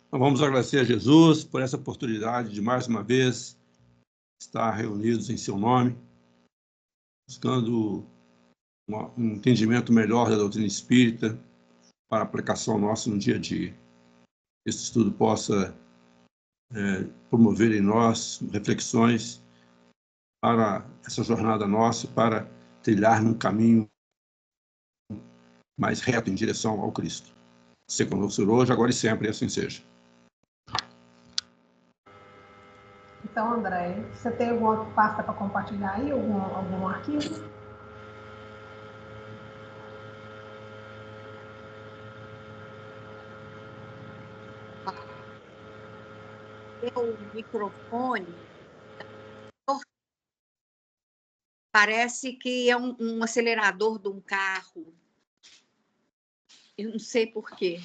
Nós vamos agradecer a Jesus por essa oportunidade de, mais uma vez, estar reunidos em seu nome, buscando um entendimento melhor da doutrina espírita para a aplicação nossa no dia a dia. Esse estudo possa promover em nós reflexões para essa jornada nossa, para trilhar num caminho mais reto em direção ao Cristo. Se conosco hoje, agora e sempre, e assim seja. Então, André, você tem alguma pasta para compartilhar aí? Algum arquivo? O microfone parece que é um acelerador de um carro. Eu não sei por quê.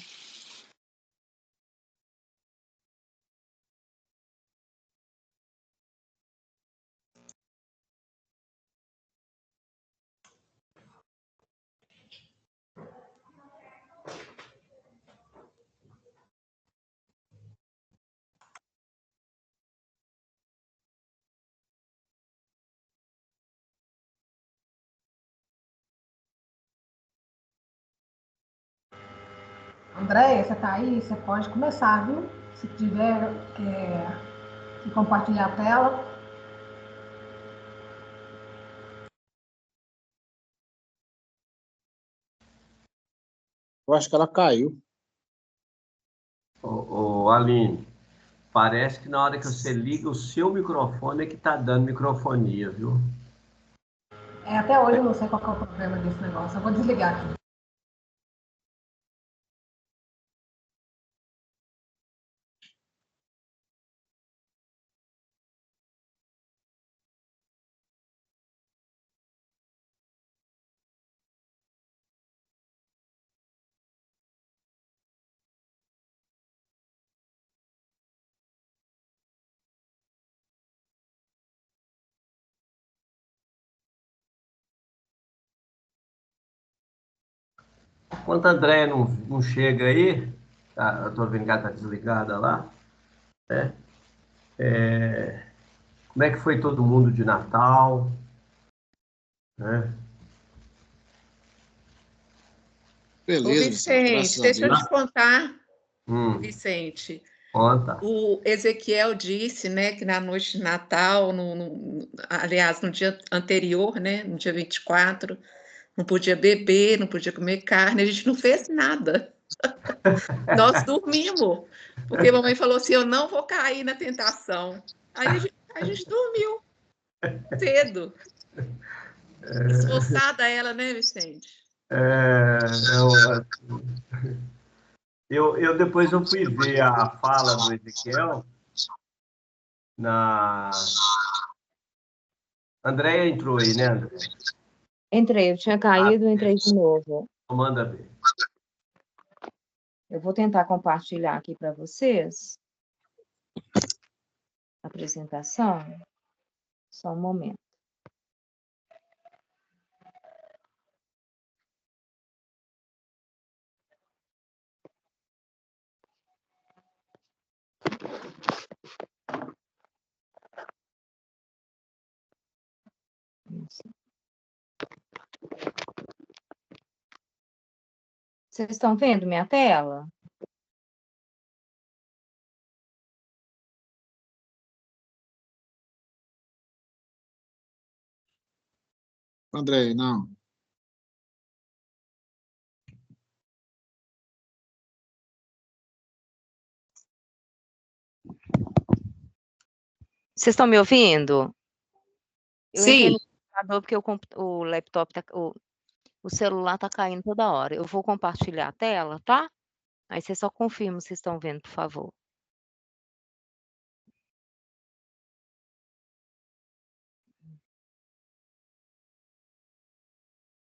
Andréia, você está aí? Você pode começar, viu? Se tiver que compartilhar a tela. Eu acho que ela caiu. Aline, parece que na hora que você liga o seu microfone é que está dando microfonia, viu? Até hoje eu não sei qual que é o problema desse negócio. Eu vou desligar aqui. Enquanto a Andréia não chega aí, tá, eu estou vendo que ela está desligada lá, né? Como é que foi todo mundo de Natal? Né? Beleza, Ô, Vicente, deixa eu te contar, Vicente. Conta. O Ezequiel disse, né, que na noite de Natal, aliás, no dia anterior, né, no dia 24, não podia beber, não podia comer carne, a gente não fez nada. Nós dormimos, porque a mamãe falou assim, eu não vou cair na tentação. Aí a gente dormiu cedo. Esforçada ela, né, Vicente? Eu depois eu fui ver a fala do Ezequiel na... Andréia entrou aí, né, André? Entrei, eu tinha caído, entrei de novo. Manda ver. Eu vou tentar compartilhar aqui para vocês a apresentação. Só um momento. Vocês estão vendo minha tela? André, não. Vocês estão me ouvindo? Eu Sim. entrei no computador porque o laptop, o celular está caindo toda hora. Eu vou compartilhar a tela, tá? Aí vocês só confirmam se estão vendo, por favor.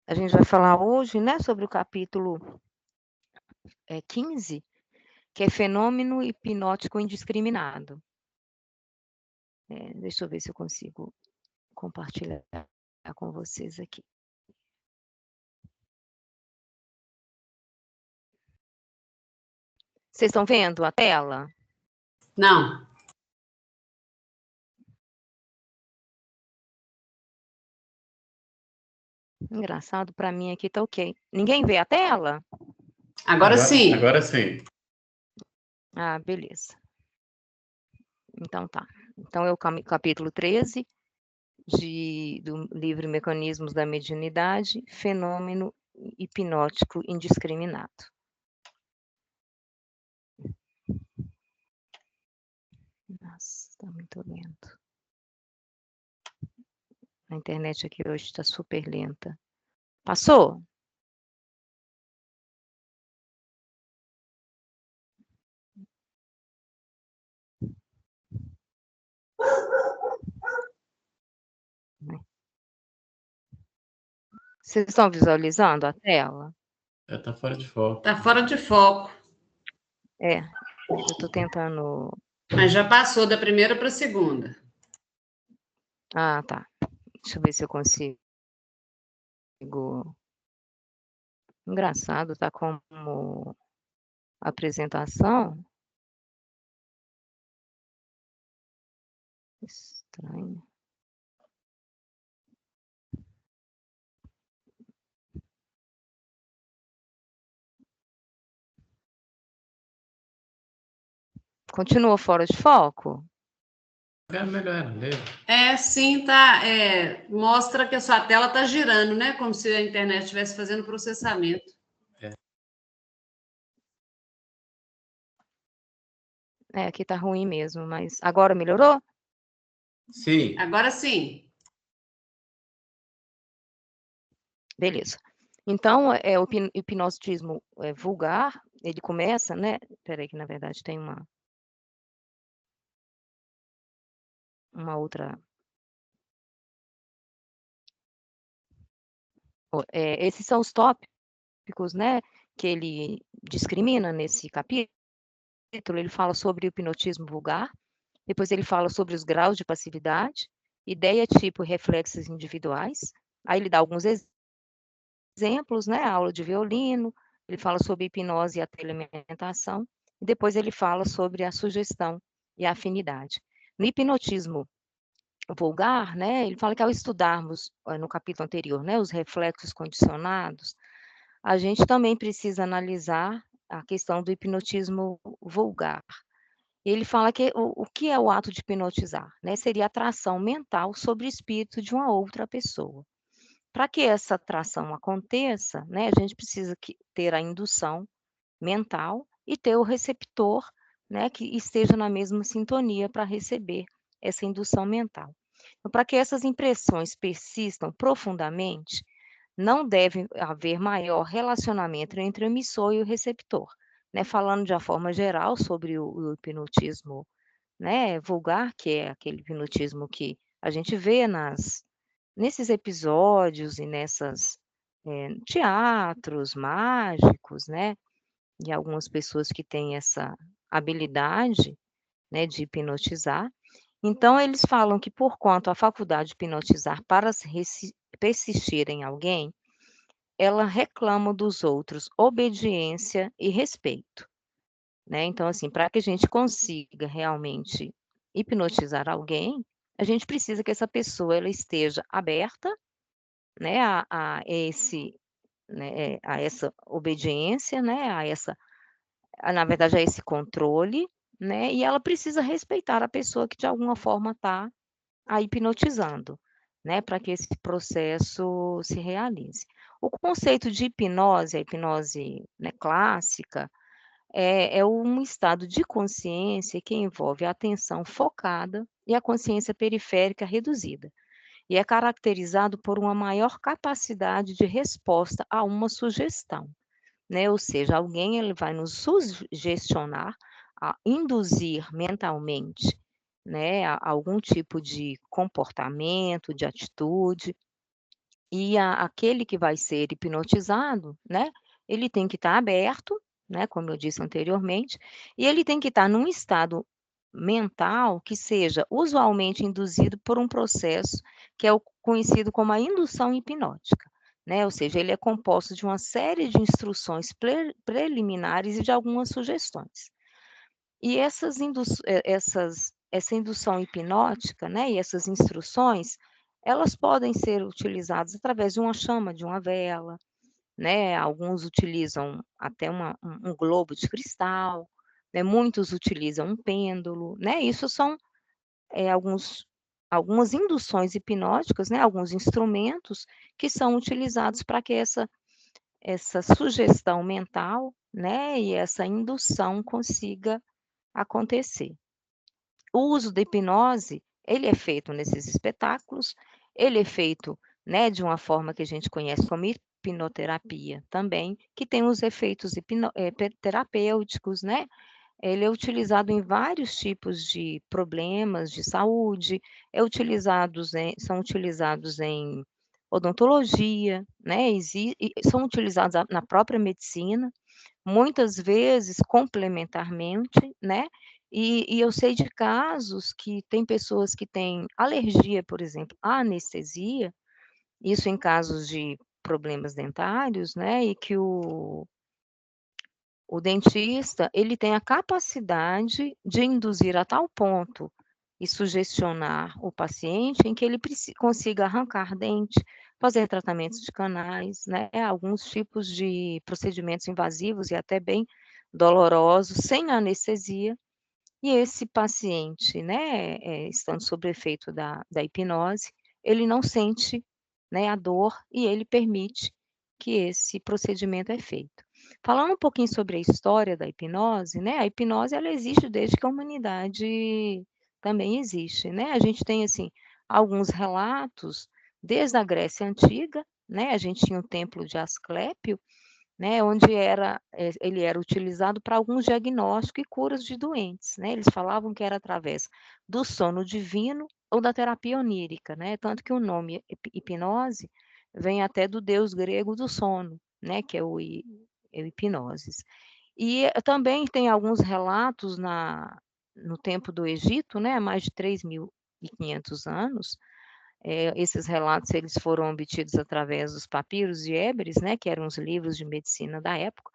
A gente vai falar hoje, né, sobre o capítulo 15, que é fenômeno hipnótico indiscriminado. Deixa eu ver se eu consigo compartilhar com vocês aqui. Vocês estão vendo a tela? Não. Engraçado, para mim aqui tá ok. Ninguém vê a tela? Agora sim. Agora sim. Ah, beleza. Então tá. Então é o capítulo 13 do livro Mecanismos da Mediunidade, Fenômeno Hipnótico Indiscriminado. Nossa, está muito lento. A internet aqui hoje está super lenta. Passou? Vocês estão visualizando a tela? Tá fora de foco. Tá fora de foco. É, eu estou tentando... Mas já passou da primeira para a segunda. Ah, tá. Deixa eu ver se eu consigo... Engraçado, tá como apresentação. Estranho. Continua fora de foco? Melhor, lê. Sim, tá. Mostra que a sua tela está girando, né? Como se a internet estivesse fazendo processamento. Aqui tá ruim mesmo, mas agora melhorou? Sim. Agora sim. Beleza. Então, o hipnotismo vulgar, ele começa, né? Peraí, que na verdade tem uma outra... esses são os tópicos, né, que ele discrimina nesse capítulo. Ele fala sobre o hipnotismo vulgar, depois ele fala sobre os graus de passividade, ideia, tipo e reflexos individuais. Aí ele dá alguns exemplos, né, a aula de violino, ele fala sobre hipnose e a telealimentação, e depois ele fala sobre a sugestão e a afinidade. No hipnotismo vulgar, né, ele fala que ao estudarmos, no capítulo anterior, né, os reflexos condicionados, a gente também precisa analisar a questão do hipnotismo vulgar. Ele fala que o que é o ato de hipnotizar, né? Seria a atração mental sobre o espírito de uma outra pessoa. Para que essa atração aconteça, né, a gente precisa ter a indução mental e ter o receptor, né, que esteja na mesma sintonia para receber essa indução mental. Então, para que essas impressões persistam profundamente, não deve haver maior relacionamento entre o emissor e o receptor. Né? Falando de uma forma geral sobre o hipnotismo, né, vulgar, que é aquele hipnotismo que a gente vê nesses episódios e nessas teatros mágicos, né, e algumas pessoas que têm essa habilidade, né, de hipnotizar. Então, eles falam que, porquanto a faculdade de hipnotizar para persistir em alguém, ela reclama dos outros obediência e respeito. Né? Então, assim, para que a gente consiga realmente hipnotizar alguém, a gente precisa que essa pessoa ela esteja aberta, né, a essa obediência, né, na verdade, a esse controle, né, e ela precisa respeitar a pessoa que de alguma forma está a hipnotizando, né, para que esse processo se realize. O conceito de hipnose, a hipnose, né, clássica, é um estado de consciência que envolve a atenção focada e a consciência periférica reduzida, e é caracterizado por uma maior capacidade de resposta a uma sugestão, né? Ou seja, alguém ele vai nos sugestionar, a induzir mentalmente, né, a algum tipo de comportamento, de atitude, e aquele que vai ser hipnotizado, né, ele tem que estar aberto, né, como eu disse anteriormente, e ele tem que estar num estado mental que seja usualmente induzido por um processo que é o conhecido como a indução hipnótica. né? Ou seja, ele é composto de uma série de instruções preliminares e de algumas sugestões. E essa indução hipnótica, né, e essas instruções, elas podem ser utilizadas através de uma chama, de uma vela, né? Alguns utilizam até um globo de cristal, né? Muitos utilizam um pêndulo, né? Isso são algumas induções hipnóticas, né? Alguns instrumentos que são utilizados para que essa sugestão mental, né? E essa indução consiga acontecer. O uso da hipnose, ele é feito nesses espetáculos, ele é feito, né, de uma forma que a gente conhece como hipnoterapia também, que tem os efeitos terapêuticos, né? Ele é utilizado em vários tipos de problemas de saúde, são utilizados em odontologia, né? São utilizados na própria medicina, muitas vezes complementarmente, né? E eu sei de casos que tem pessoas que têm alergia, por exemplo, à anestesia, isso em casos de problemas dentários, né? E que o dentista, ele tem a capacidade de induzir a tal ponto e sugestionar o paciente em que ele consiga arrancar dente, fazer tratamentos de canais, né? Alguns tipos de procedimentos invasivos e até bem dolorosos, sem anestesia. E esse paciente, né, estando sob efeito da hipnose, ele não sente, né, a dor e ele permite que esse procedimento é feito. Falando um pouquinho sobre a história da hipnose, né, a hipnose ela existe desde que a humanidade também existe, né? A gente tem assim alguns relatos desde a Grécia Antiga, né? A gente tinha o templo de Asclépio, né, onde ele era utilizado para alguns diagnósticos e curas de doentes, né? Eles falavam que era através do sono divino ou da terapia onírica, né? Tanto que o nome hipnose vem até do deus grego do sono, né? Que é o hipnoses. E também tem alguns relatos no tempo do Egito, né? Há mais de 3.500 anos, esses relatos eles foram obtidos através dos papiros de Ébris, né, que eram os livros de medicina da época,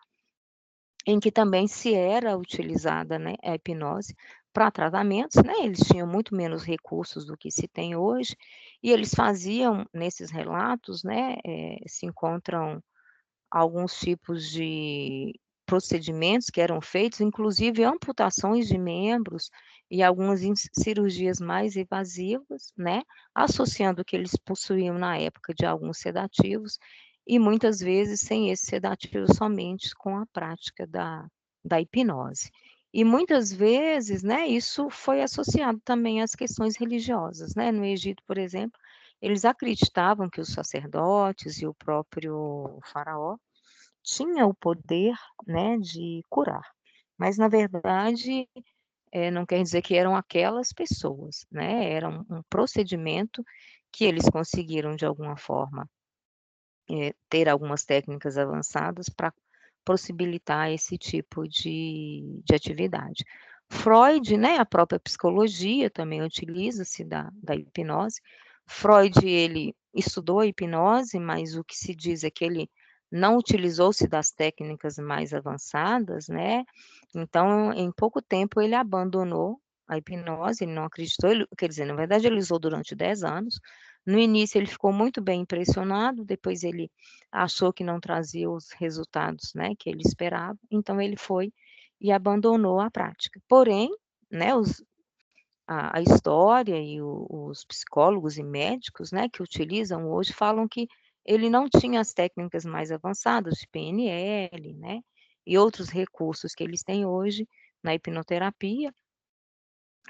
em que também se era utilizada, né, a hipnose para tratamentos, né, eles tinham muito menos recursos do que se tem hoje, e eles faziam, nesses relatos, né, se encontram alguns tipos de procedimentos que eram feitos, inclusive amputações de membros e algumas cirurgias mais invasivas, né, associando o que eles possuíam na época de alguns sedativos e muitas vezes sem esse sedativo somente com a prática da hipnose. E muitas vezes, né, isso foi associado também às questões religiosas, né? No Egito, por exemplo, eles acreditavam que os sacerdotes e o próprio faraó tinha o poder, né, de curar. Mas, na verdade, não quer dizer que eram aquelas pessoas, né? Era um procedimento que eles conseguiram, de alguma forma, ter algumas técnicas avançadas para possibilitar esse tipo de atividade. Freud, né, a própria psicologia também utiliza-se da hipnose. Freud, ele estudou a hipnose, mas o que se diz é que ele não utilizou-se das técnicas mais avançadas, né? Então, em pouco tempo, ele abandonou a hipnose, ele não acreditou, quer dizer, na verdade, ele usou durante 10 anos. No início, ele ficou muito bem impressionado, depois ele achou que não trazia os resultados, né, que ele esperava, então ele foi e abandonou a prática. Porém, né, a história e os psicólogos e médicos, né, que utilizam hoje falam que ele não tinha as técnicas mais avançadas de PNL, né, e outros recursos que eles têm hoje na hipnoterapia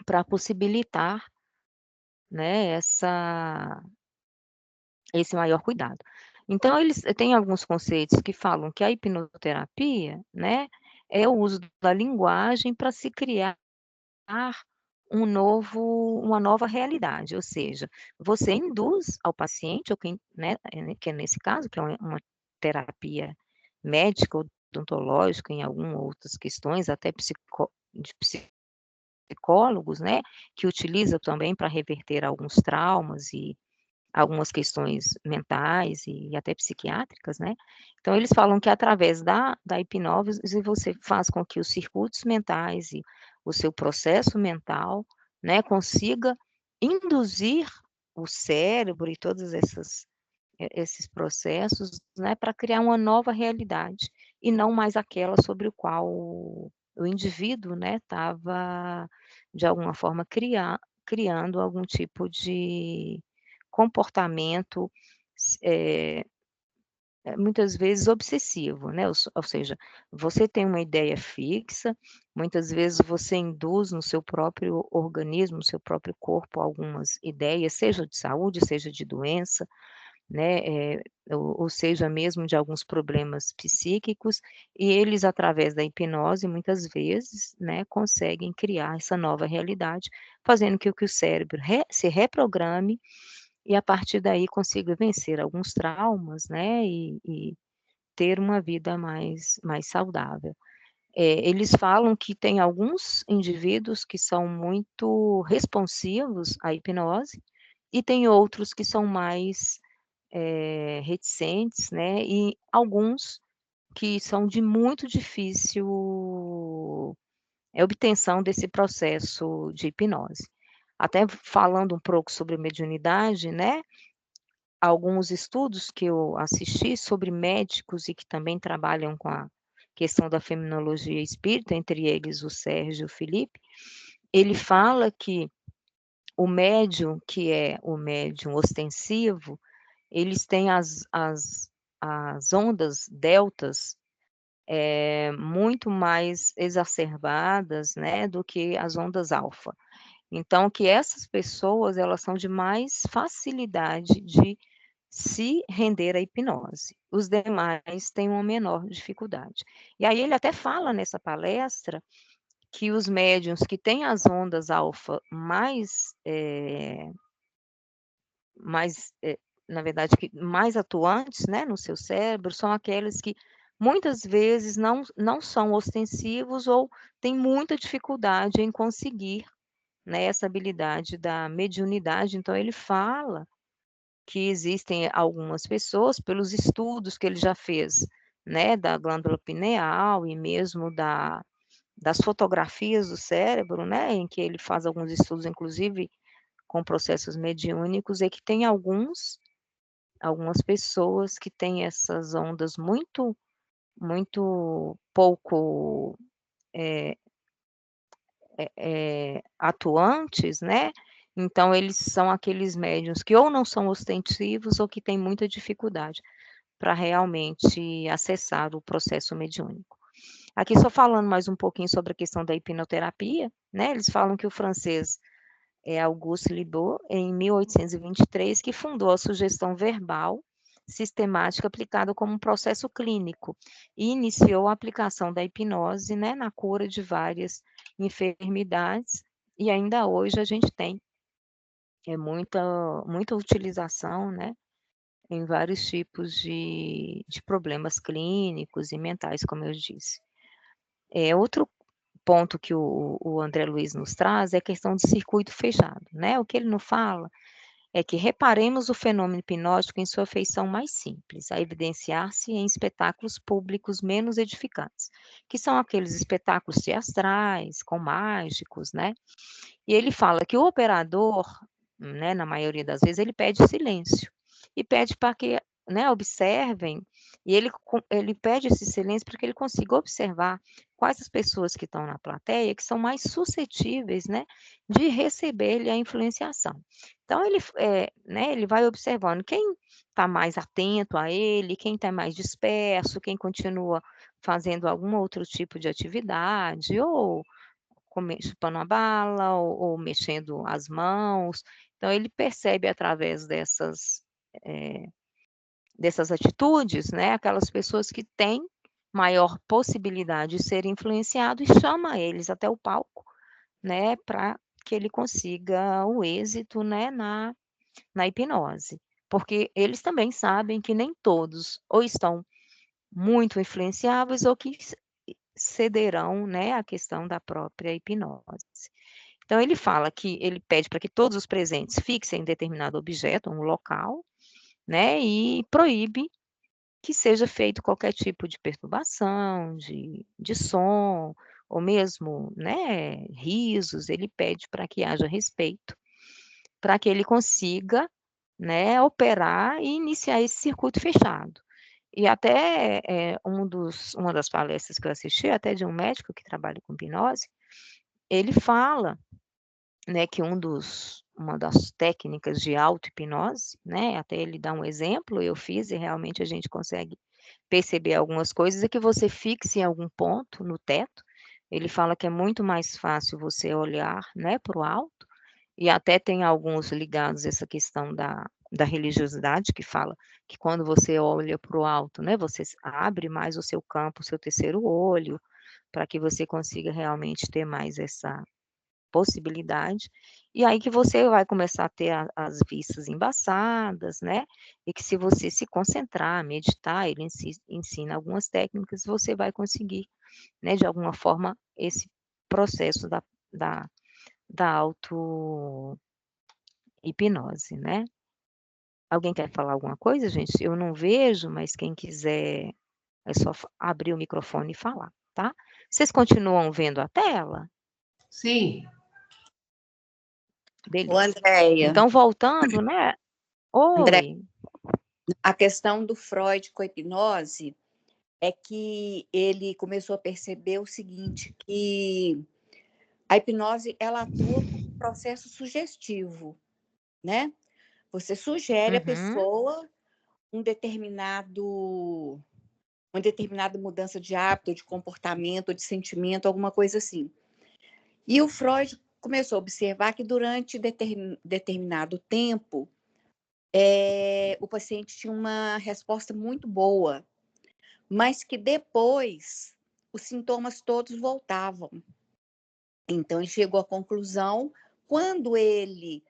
para possibilitar, né, esse maior cuidado. Então, eles têm alguns conceitos que falam que a hipnoterapia, né, é o uso da linguagem para se criar uma nova realidade, ou seja, você induz ao paciente, ou quem, né, que é nesse caso, que é uma terapia médica, odontológica, em algumas outras questões, até de psicólogos, né, que utilizam também para reverter alguns traumas e algumas questões mentais e até psiquiátricas, né? Então, eles falam que através da hipnose você faz com que os circuitos mentais e o seu processo mental, né, consiga induzir o cérebro e todos esses processos, né, para criar uma nova realidade e não mais aquela sobre o qual o indivíduo, né, estava de alguma forma criando algum tipo de comportamento, muitas vezes obsessivo, né? Ou seja, você tem uma ideia fixa, muitas vezes você induz no seu próprio organismo, no seu próprio corpo, algumas ideias, seja de saúde, seja de doença, né? Ou seja, mesmo de alguns problemas psíquicos, e eles, através da hipnose, muitas vezes, né, conseguem criar essa nova realidade, fazendo com que o cérebro se reprograme e a partir daí consiga vencer alguns traumas, né, e ter uma vida mais saudável. Eles falam que tem alguns indivíduos que são muito responsivos à hipnose e tem outros que são mais reticentes, né, e alguns que são de muito difícil obtenção desse processo de hipnose. Até falando um pouco sobre mediunidade, né, alguns estudos que eu assisti sobre médicos e que também trabalham com a questão da fenomenologia espírita, entre eles o Sérgio e o Felipe, ele fala que o médium, que é o médium ostensivo, eles têm as ondas deltas muito mais exacerbadas, né, do que as ondas alfa. Então, que essas pessoas, elas são de mais facilidade de se render à hipnose. Os demais têm uma menor dificuldade. E aí ele até fala nessa palestra que os médiuns que têm as ondas alfa na verdade, mais atuantes, né, no seu cérebro, são aqueles que muitas vezes não são ostensivos ou têm muita dificuldade em conseguir, né, essa habilidade da mediunidade. Então ele fala que existem algumas pessoas, pelos estudos que ele já fez, né, da glândula pineal e mesmo das fotografias do cérebro, né, em que ele faz alguns estudos, inclusive com processos mediúnicos, é que tem algumas pessoas que têm essas ondas muito pouco atuantes, né? Então eles são aqueles médiuns que ou não são ostensivos ou que têm muita dificuldade para realmente acessar o processo mediúnico. Aqui só falando mais um pouquinho sobre a questão da hipnoterapia, né? Eles falam que o francês Auguste Libaud, em 1823, que fundou a sugestão verbal sistemática aplicada como um processo clínico e iniciou a aplicação da hipnose, né, na cura de várias enfermidades, e ainda hoje a gente tem muita utilização, né, em vários tipos de problemas clínicos e mentais, como eu disse. Outro ponto que o André Luiz nos traz é a questão do circuito fechado, né? O que ele não fala é que reparemos o fenômeno hipnótico em sua feição mais simples, a evidenciar-se em espetáculos públicos menos edificantes, que são aqueles espetáculos teatrais, com mágicos, né? E ele fala que o operador, né, na maioria das vezes, ele pede silêncio e pede para que, né, observem, e ele pede esse silêncio para que ele consiga observar quais as pessoas que estão na plateia que são mais suscetíveis, né, de receber a influenciação. Então né, ele vai observando quem está mais atento a ele, quem está mais disperso, quem continua fazendo algum outro tipo de atividade, ou chupando uma bala, ou mexendo as mãos. Então ele percebe através dessas atitudes, né, aquelas pessoas que têm maior possibilidade de ser influenciado e chama eles até o palco, né, para que ele consiga o êxito, né, na hipnose. Porque eles também sabem que nem todos ou estão muito influenciáveis ou que cederão, né, à questão da própria hipnose. Então, ele fala que ele pede para que todos os presentes fixem determinado objeto, um local, né, e proíbe que seja feito qualquer tipo de perturbação, de som, ou mesmo, né, risos. Ele pede para que haja respeito, para que ele consiga, né, operar e iniciar esse circuito fechado. E até uma das palestras que eu assisti, até de um médico que trabalha com hipnose, ele fala, né, que uma das técnicas de auto-hipnose, né, até ele dá um exemplo, eu fiz e realmente a gente consegue perceber algumas coisas, é que você fixe em algum ponto no teto. Ele fala que é muito mais fácil você olhar, né, para o alto, e até tem alguns ligados a essa questão da religiosidade, que fala que quando você olha para o alto, né, você abre mais o seu campo, o seu terceiro olho, para que você consiga realmente ter mais essa possibilidade, e aí que você vai começar a ter as vistas embaçadas, né, e que se você se concentrar, meditar, ele ensina algumas técnicas, você vai conseguir, né, de alguma forma, esse processo da auto-hipnose, né. Alguém quer falar alguma coisa, gente? Eu não vejo, mas quem quiser, é só abrir o microfone e falar, tá? Vocês continuam vendo a tela? Sim. Beleza. Ô, Andréia, Então, voltando, né? André, Oi. a questão do Freud com a hipnose é que ele começou a perceber o seguinte, que a hipnose ela atua como um processo sugestivo, né? Você sugere à Uhum. pessoa uma determinada mudança de hábito, de comportamento, de sentimento, alguma coisa assim. E o Freud começou a observar que durante determinado tempo o paciente tinha uma resposta muito boa, mas que depois os sintomas todos voltavam. Então, ele chegou à conclusão, quando ele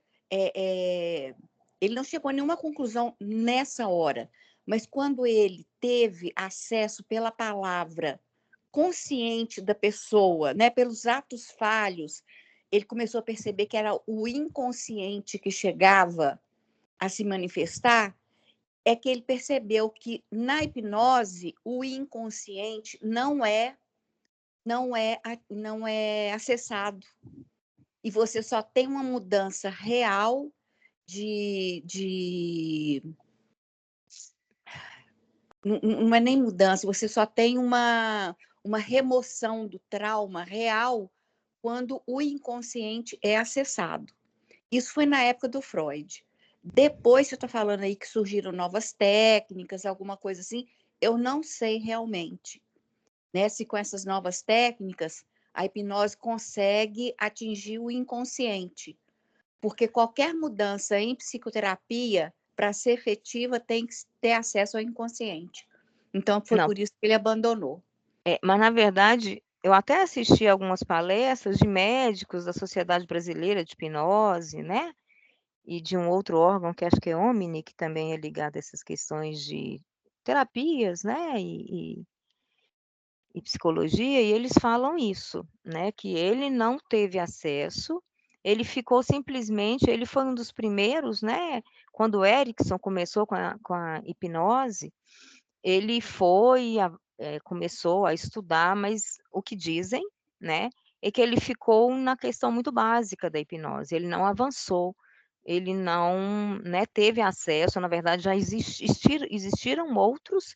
não chegou a nenhuma conclusão nessa hora, mas quando ele teve acesso pela palavra consciente da pessoa, né, pelos atos falhos, ele começou a perceber que era o inconsciente que chegava a se manifestar, é que ele percebeu que na hipnose o inconsciente não é acessado, e você só tem uma mudança real não é nem mudança, você só tem uma remoção do trauma real quando o inconsciente é acessado. Isso foi na época do Freud. Depois, você está falando aí que surgiram novas técnicas, alguma coisa assim, eu não sei realmente, né, se com essas novas técnicas a hipnose consegue atingir o inconsciente, porque qualquer mudança em psicoterapia, para ser efetiva, tem que ter acesso ao inconsciente. Então, foi Não, por isso que ele abandonou. mas na verdade, eu até assisti algumas palestras de médicos da Sociedade Brasileira de Hipnose, né? E de um outro órgão que acho que é Omni, que também é ligado a essas questões de terapias, né? E psicologia, e eles falam isso, né? Que ele não teve acesso, ele ficou simplesmente, ele foi um dos primeiros, né? Quando o Erickson começou com a hipnose, ele começou a estudar, mas o que dizem, né, é que ele ficou na questão muito básica da hipnose, ele não avançou, ele não, né, teve acesso, na verdade já existiram outros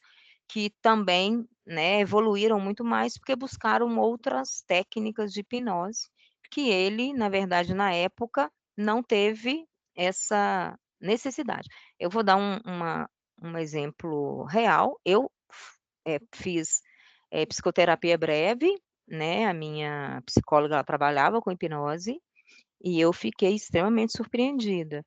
que também, né, evoluíram muito mais porque buscaram outras técnicas de hipnose, que ele, na verdade, na época, não teve essa necessidade. Eu vou dar um exemplo real. Eu fiz psicoterapia breve, né? A minha psicóloga ela trabalhava com hipnose e eu fiquei extremamente surpreendida,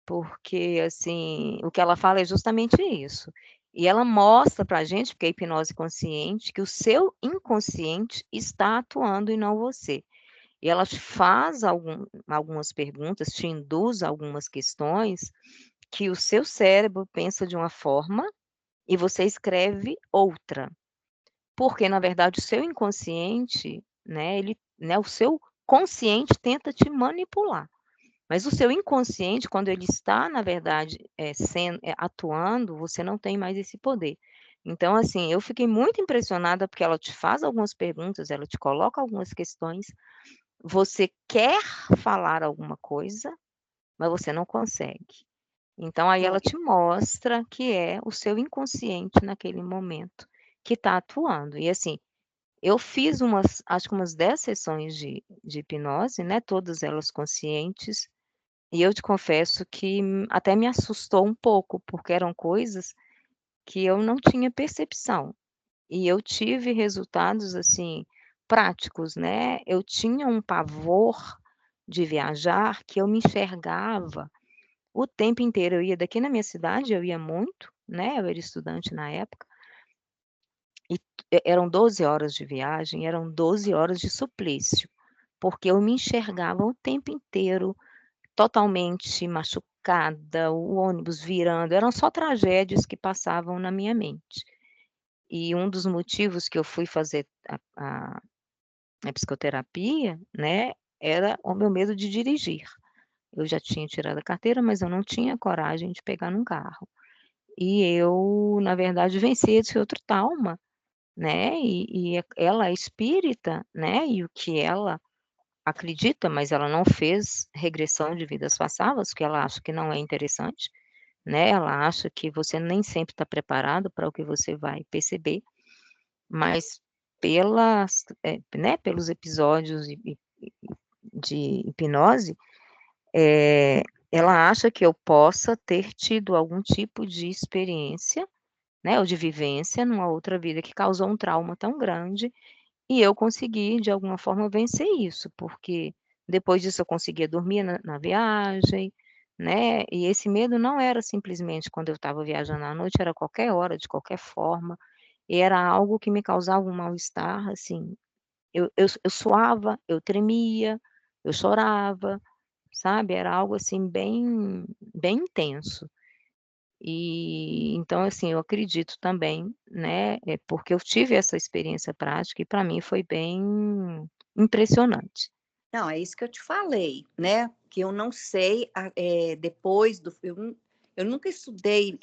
porque assim, o que ela fala é justamente isso. E ela mostra para a gente, porque é hipnose consciente, que o seu inconsciente está atuando e não você. E ela te faz algumas perguntas, te induz a algumas questões que o seu cérebro pensa de uma forma e você escreve outra. Porque, na verdade, o seu inconsciente, né, o seu consciente tenta te manipular. Mas o seu inconsciente, quando ele está, na verdade, atuando, você não tem mais esse poder. Então, assim, eu fiquei muito impressionada porque ela te faz algumas perguntas, ela te coloca algumas questões, você quer falar alguma coisa, mas você não consegue. Então, aí ela te mostra que é o seu inconsciente naquele momento que está atuando. E assim, eu fiz acho que umas 10 sessões de hipnose, né? Todas elas conscientes. E eu te confesso que até me assustou um pouco, porque eram coisas que eu não tinha percepção. E eu tive resultados, assim, práticos, né? Eu tinha um pavor de viajar que eu me enxergava o tempo inteiro. Eu ia daqui na minha cidade, eu ia muito, né? Eu era estudante na época. E eram 12 horas de viagem, eram 12 horas de suplício, porque eu me enxergava o tempo inteiro totalmente machucada, o ônibus virando, eram só tragédias que passavam na minha mente. E um dos motivos que eu fui fazer a psicoterapia, né, era o meu medo de dirigir. Eu já tinha tirado a carteira, mas eu não tinha coragem de pegar num carro. E eu, na verdade, venci esse outro trauma, né, e ela é espírita, né, e o que ela acredita, mas ela não fez regressão de vidas passadas, porque ela acha que não é interessante, né, ela acha que você nem sempre está preparado para o que você vai perceber, mas né, pelos episódios de hipnose, ela acha que eu possa ter tido algum tipo de experiência, né, ou de vivência numa outra vida que causou um trauma tão grande, e eu consegui, de alguma forma, vencer isso, porque depois disso eu conseguia dormir na viagem, né, e esse medo não era simplesmente quando eu estava viajando à noite, era qualquer hora, de qualquer forma, e era algo que me causava um mal-estar, assim, eu suava, eu tremia, eu chorava, sabe, era algo, assim, bem intenso. E, então, assim, eu acredito também, né, porque eu tive essa experiência prática e para mim foi bem impressionante. Não, é isso que eu te falei, né? Que eu não sei, depois do filme, eu nunca estudei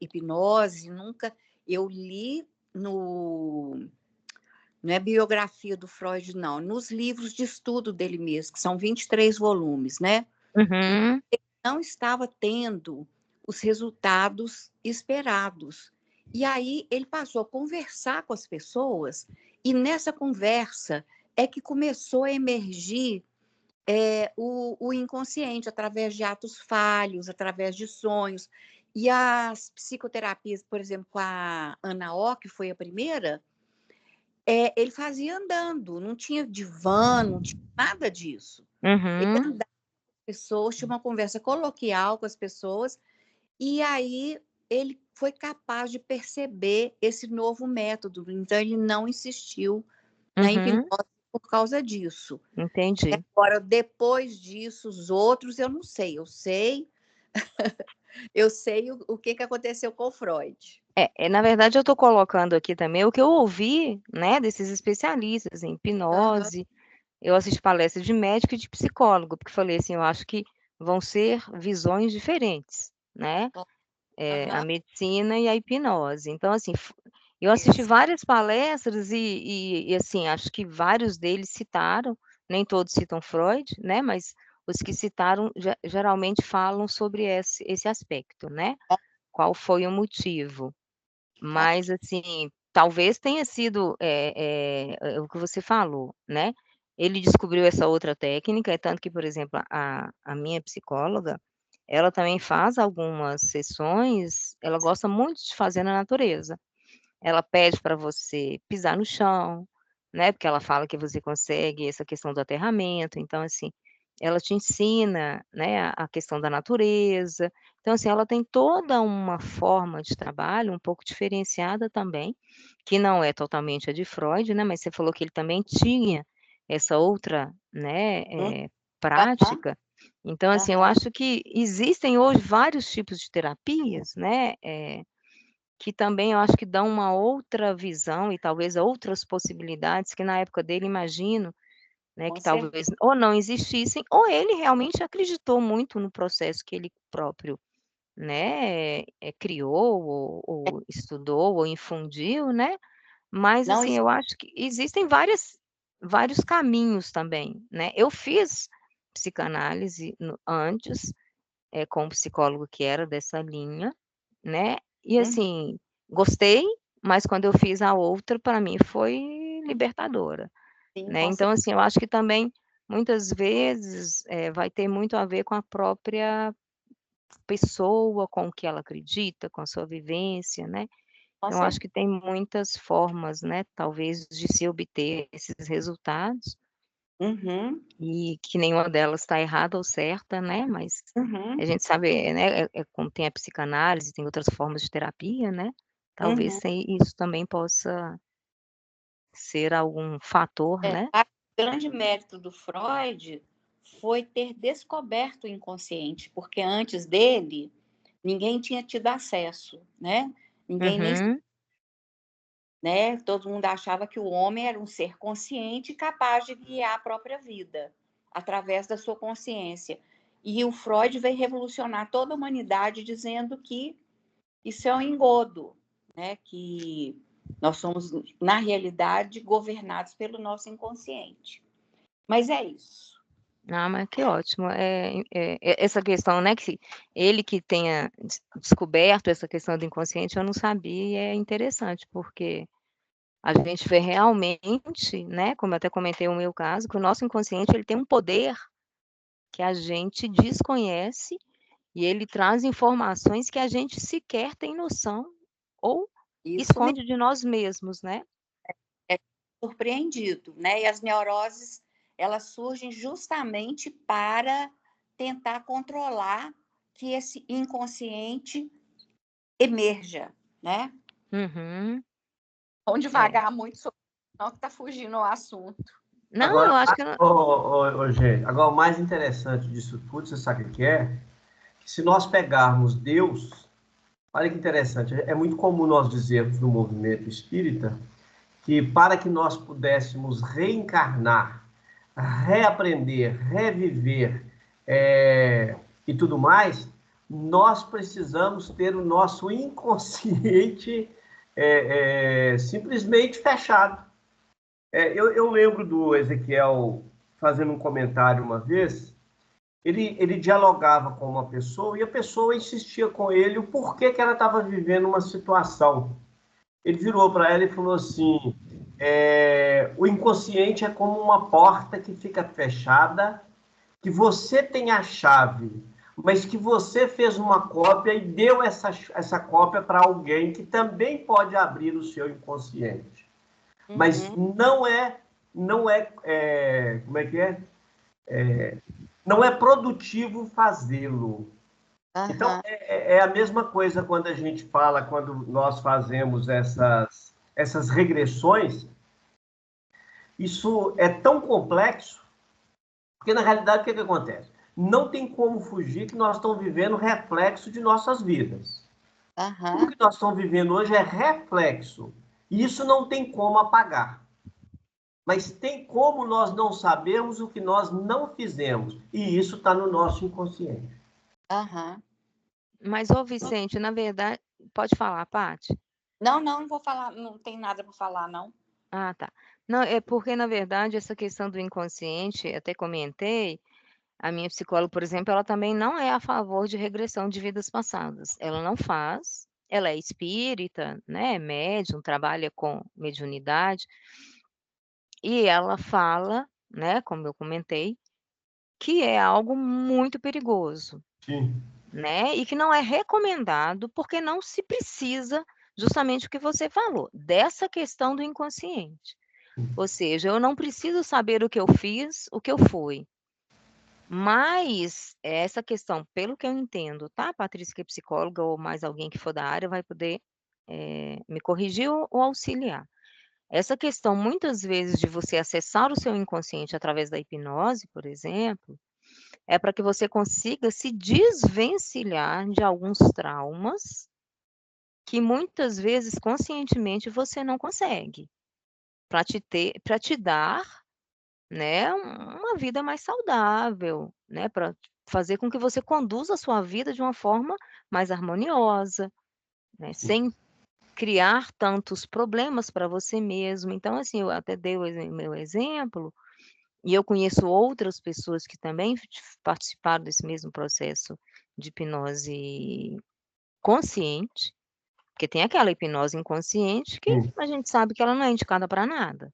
hipnose, eu li não é biografia do Freud, não, nos livros de estudo dele mesmo, que são 23 volumes, né? Uhum. Ele não estava tendo os resultados esperados. E aí ele passou a conversar com as pessoas, e nessa conversa é que começou a emergir o inconsciente, através de atos falhos, através de sonhos. E as psicoterapias, por exemplo, com a Ana O, que foi a primeira, ele fazia andando, não tinha divã, não tinha nada disso. Ele Uhum. andava com as pessoas, tinha uma conversa coloquial com as pessoas, e aí ele foi capaz de perceber esse novo método. Então, ele não insistiu na hipnose por causa disso. Entendi. Agora, depois disso, os outros, eu não sei. Eu sei o que aconteceu com o Freud. Na verdade, eu estou colocando aqui também o que eu ouvi, né, desses especialistas em hipnose. Eu assisti palestra de médico e de psicólogo, porque falei assim, eu acho que vão ser visões diferentes, né? A medicina e a hipnose. Então, assim, eu assisti várias palestras e, assim, acho que vários deles citaram, nem todos citam Freud, né? Mas os que citaram geralmente falam sobre esse aspecto, né? Qual foi o motivo? Mas, assim, talvez tenha sido o que você falou, né? Ele descobriu essa outra técnica, é tanto que, por exemplo, a minha psicóloga, ela também faz algumas sessões, ela gosta muito de fazer na natureza. Ela pede para você pisar no chão, né? Porque ela fala que você consegue essa questão do aterramento. Então, assim, ela te ensina, né, a questão da natureza. Então, assim, ela tem toda uma forma de trabalho um pouco diferenciada também, que não é totalmente a de Freud, né? Mas você falou que ele também tinha essa outra, né, prática. Então, assim, eu acho que existem hoje vários tipos de terapias, né? Que também eu acho que dão uma outra visão e talvez outras possibilidades que na época dele, imagino, né, Com que talvez ou não existissem, ou ele realmente acreditou muito no processo que ele próprio, né, criou, ou estudou, ou infundiu, né? Mas, Não, assim, eu acho que existem vários caminhos também, né? Eu fiz psicanálise antes, com um psicólogo que era dessa linha, né? E, assim, gostei, mas quando eu fiz a outra, para mim foi libertadora, sim, né? com Então, assim, eu acho que também, muitas vezes, vai ter muito a ver com a própria pessoa, com o que ela acredita, com a sua vivência, né? Então, acho que tem muitas formas, né, talvez, de se obter esses resultados, Uhum, e que nenhuma delas está errada ou certa, né? Mas uhum, a gente sabe, né, como tem a psicanálise, tem outras formas de terapia, né? Talvez uhum. isso também possa ser algum fator, né? O grande mérito do Freud foi ter descoberto o inconsciente, porque antes dele, ninguém tinha tido acesso, né? Ninguém nem, Uhum. né? Todo mundo achava que o homem era um ser consciente e capaz de guiar a própria vida através da sua consciência. E o Freud veio revolucionar toda a humanidade dizendo que isso é um engodo, né? Que nós somos, na realidade, governados pelo nosso inconsciente. Mas é isso. Ah, mas que ótimo. Essa questão, né, que ele que tenha descoberto essa questão do inconsciente, eu não sabia, e é interessante, porque a gente vê realmente, né, como eu até comentei o meu caso, que o nosso inconsciente ele tem um poder que a gente desconhece, e ele traz informações que a gente sequer tem noção ou Isso esconde de nós mesmos, né? é surpreendido, né? E as neuroses, elas surgem justamente para tentar controlar que esse inconsciente emerja, né? Uhum. Vamos devagar muito sobre não que está fugindo o assunto. Não, Agora, eu acho que não... gente, agora o mais interessante disso tudo, você sabe o que é? Que se nós pegarmos Deus, olha que interessante, é muito comum nós dizermos no movimento espírita que para que nós pudéssemos reencarnar, reaprender, reviver e tudo mais, nós precisamos ter o nosso inconsciente simplesmente fechado. Eu lembro do Ezequiel fazendo um comentário uma vez, ele dialogava com uma pessoa e a pessoa insistia com ele o porquê que ela estava vivendo uma situação. Ele virou para ela e falou assim, o inconsciente é como uma porta que fica fechada, que você tem a chave, mas que você fez uma cópia e deu essa cópia para alguém que também pode abrir o seu inconsciente. Mas não é, como é que é? Não é produtivo fazê-lo. Então, é a mesma coisa quando a gente fala, quando nós fazemos essas regressões, isso é tão complexo, porque na realidade o que acontece? Não tem como fugir que nós estamos vivendo reflexo de nossas vidas. Tudo que nós estamos vivendo hoje é reflexo. E isso não tem como apagar. Mas tem como nós não sabermos o que nós não fizemos. E isso está no nosso inconsciente. Mas, ô Vicente, na verdade... Pode falar, Paty? Não vou falar, não tem nada para falar, não. Ah, tá. Não, é porque, na verdade, essa questão do inconsciente, até comentei, a minha psicóloga, por exemplo, ela também não é a favor de regressão de vidas passadas. Ela não faz, ela é espírita, né, médium, trabalha com mediunidade, e ela fala, né, como eu comentei, que é algo muito perigoso, Sim. né, e que não é recomendado, porque não se precisa, justamente o que você falou, dessa questão do inconsciente. Ou seja, eu não preciso saber o que eu fiz, o que eu fui. Mas essa questão, pelo que eu entendo, tá, Patrícia, que é psicóloga, ou mais alguém que for da área, vai poder me corrigir ou auxiliar. Essa questão, muitas vezes, de você acessar o seu inconsciente através da hipnose, por exemplo, é para que você consiga se desvencilhar de alguns traumas que muitas vezes, conscientemente, você não consegue, para te dar né, uma vida mais saudável, né, para fazer com que você conduza a sua vida de uma forma mais harmoniosa, né, sem criar tantos problemas para você mesmo. Então, assim, eu até dei o meu exemplo, e eu conheço outras pessoas que também participaram desse mesmo processo de hipnose consciente, porque tem aquela hipnose inconsciente que Sim. a gente sabe que ela não é indicada para nada,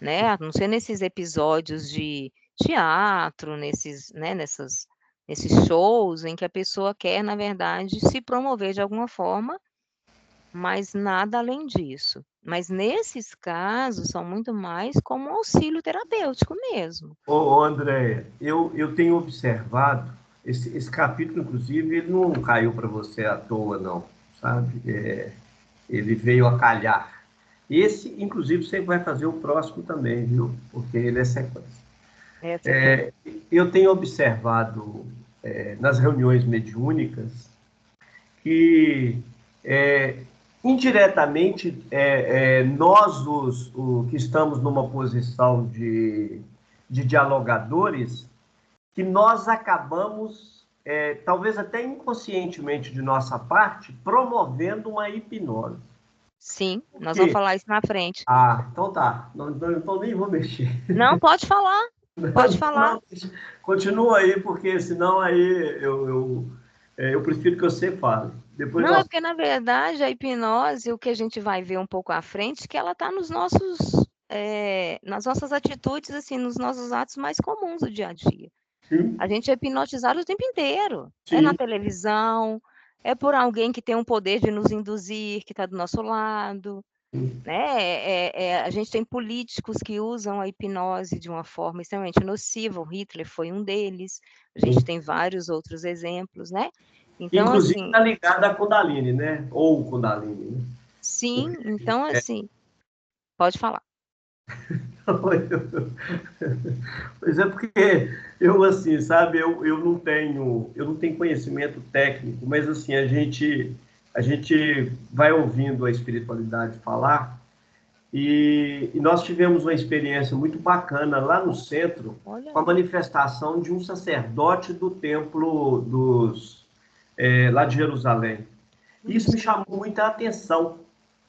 né, a não ser nesses episódios de teatro, nesses shows em que a pessoa quer, na verdade, se promover de alguma forma, mas nada além disso. Mas nesses casos são muito mais como um auxílio terapêutico mesmo. Ô, André, eu tenho observado, esse capítulo, inclusive, ele não caiu para você à toa, não, sabe? Ele veio a calhar. Esse, inclusive, você vai fazer o próximo também, viu? Porque ele é sequência. Eu tenho observado nas reuniões mediúnicas que, indiretamente, nós, os que estamos numa posição de dialogadores, que nós acabamos, talvez até inconscientemente de nossa parte, promovendo uma hipnose. Sim, nós vamos falar isso na frente. Ah, então tá. Não, então nem vou mexer. Não, pode falar. Pode falar. Não, continua aí, porque senão aí eu prefiro que você fale. Depois Não, é porque, na verdade, a hipnose, o que a gente vai ver um pouco à frente, que ela está nas nossas atitudes, assim, nos nossos atos mais comuns do dia a dia. Sim. A gente é hipnotizado o tempo inteiro. Sim. É na televisão, é por alguém que tem um poder de nos induzir, que está do nosso lado. Né? A gente tem políticos que usam a hipnose de uma forma extremamente nociva, o Hitler foi um deles, a gente tem vários outros exemplos, né? Então, inclusive, assim, está ligado à Kundalini, né? Ou Kundalini, né? Sim, então, assim, pode falar. Pois é, porque eu, assim, sabe, eu não tenho conhecimento técnico, mas, assim, a gente vai ouvindo a espiritualidade falar, e nós tivemos uma experiência muito bacana lá no centro, com a manifestação de um sacerdote do templo lá de Jerusalém. Isso me chamou muita atenção,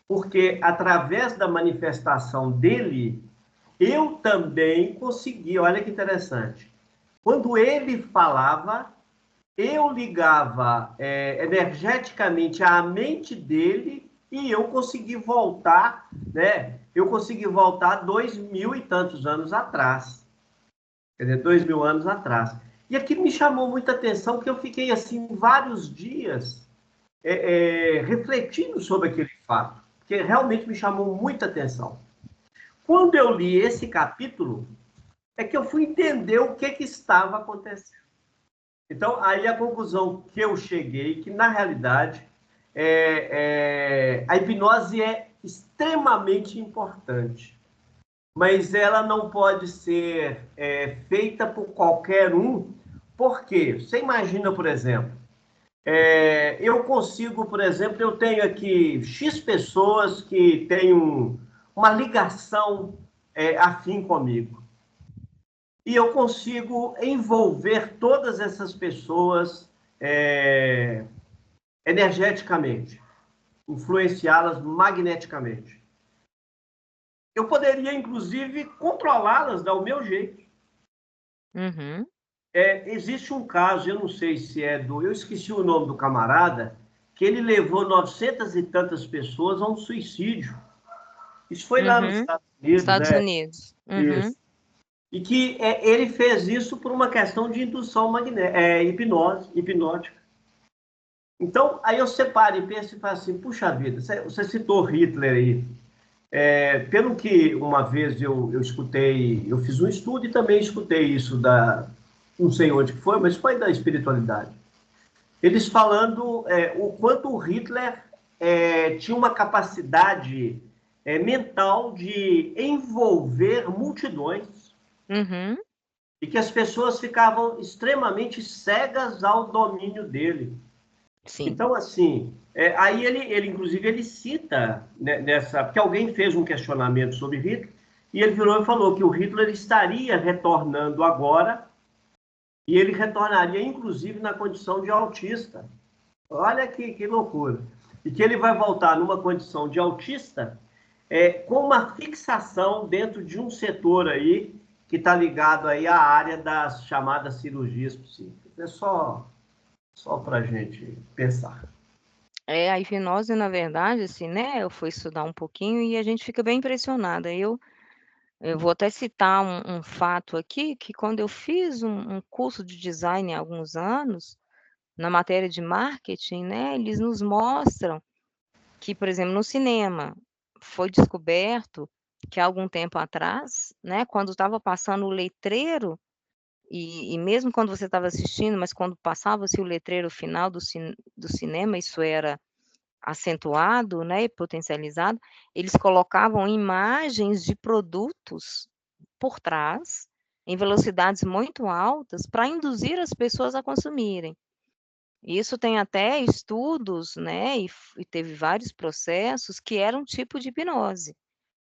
porque através da manifestação dele, eu também consegui, olha que interessante, quando ele falava, eu ligava energeticamente à mente dele e eu consegui voltar, né? Eu consegui voltar 2000 e tantos anos atrás. Quer dizer, 2000 anos atrás. E aquilo me chamou muita atenção, porque eu fiquei, assim, vários dias refletindo sobre aquele fato, porque realmente me chamou muita atenção. Quando eu li esse capítulo, é que eu fui entender o que estava acontecendo. Então, aí a conclusão que eu cheguei, que na realidade a hipnose é extremamente importante, mas ela não pode ser feita por qualquer um, porque você imagina, por exemplo, eu consigo, por exemplo, eu tenho aqui X pessoas que têm uma ligação afim comigo. E eu consigo envolver todas essas pessoas energeticamente, influenciá-las magneticamente. Eu poderia, inclusive, controlá-las do meu jeito. Uhum. Existe um caso, eu não sei se eu esqueci o nome do camarada, que ele levou 900 e tantas pessoas a um suicídio. Isso foi lá nos Estados Unidos. Estados Unidos. Uhum. Isso. E que ele fez isso por uma questão de indução hipnótica. Então, aí eu separo e penso e falo assim, puxa vida, você citou Hitler aí. Pelo que uma vez eu escutei, eu fiz um estudo e também escutei isso não sei onde que foi, mas foi da espiritualidade. Eles falando o quanto o Hitler tinha uma capacidade mental de envolver multidões. Uhum. E que as pessoas ficavam extremamente cegas ao domínio dele. Sim. Então, assim, aí ele inclusive, ele cita, né, porque alguém fez um questionamento sobre Hitler, E ele virou e falou que o Hitler estaria retornando agora, e ele retornaria, inclusive, na condição de autista. Olha que loucura. E que ele vai voltar numa condição de autista, com uma fixação dentro de um setor aí que está ligado aí à área das chamadas cirurgias psíquicas. É só para a gente pensar. A hipnose, na verdade, assim, né? Eu fui estudar um pouquinho e a gente fica bem impressionada. Eu vou até citar um fato aqui, que quando eu fiz um curso de design há alguns anos, na matéria de marketing, né? Eles nos mostram que, por exemplo, no cinema, foi descoberto que há algum tempo atrás, né? Quando estava passando o letreiro, e mesmo quando você estava assistindo, mas quando passava-se o letreiro final do cinema, isso era acentuado, né, e potencializado, eles colocavam imagens de produtos por trás, em velocidades muito altas, para induzir as pessoas a consumirem. Isso tem até estudos, né, e teve vários processos que eram um tipo de hipnose.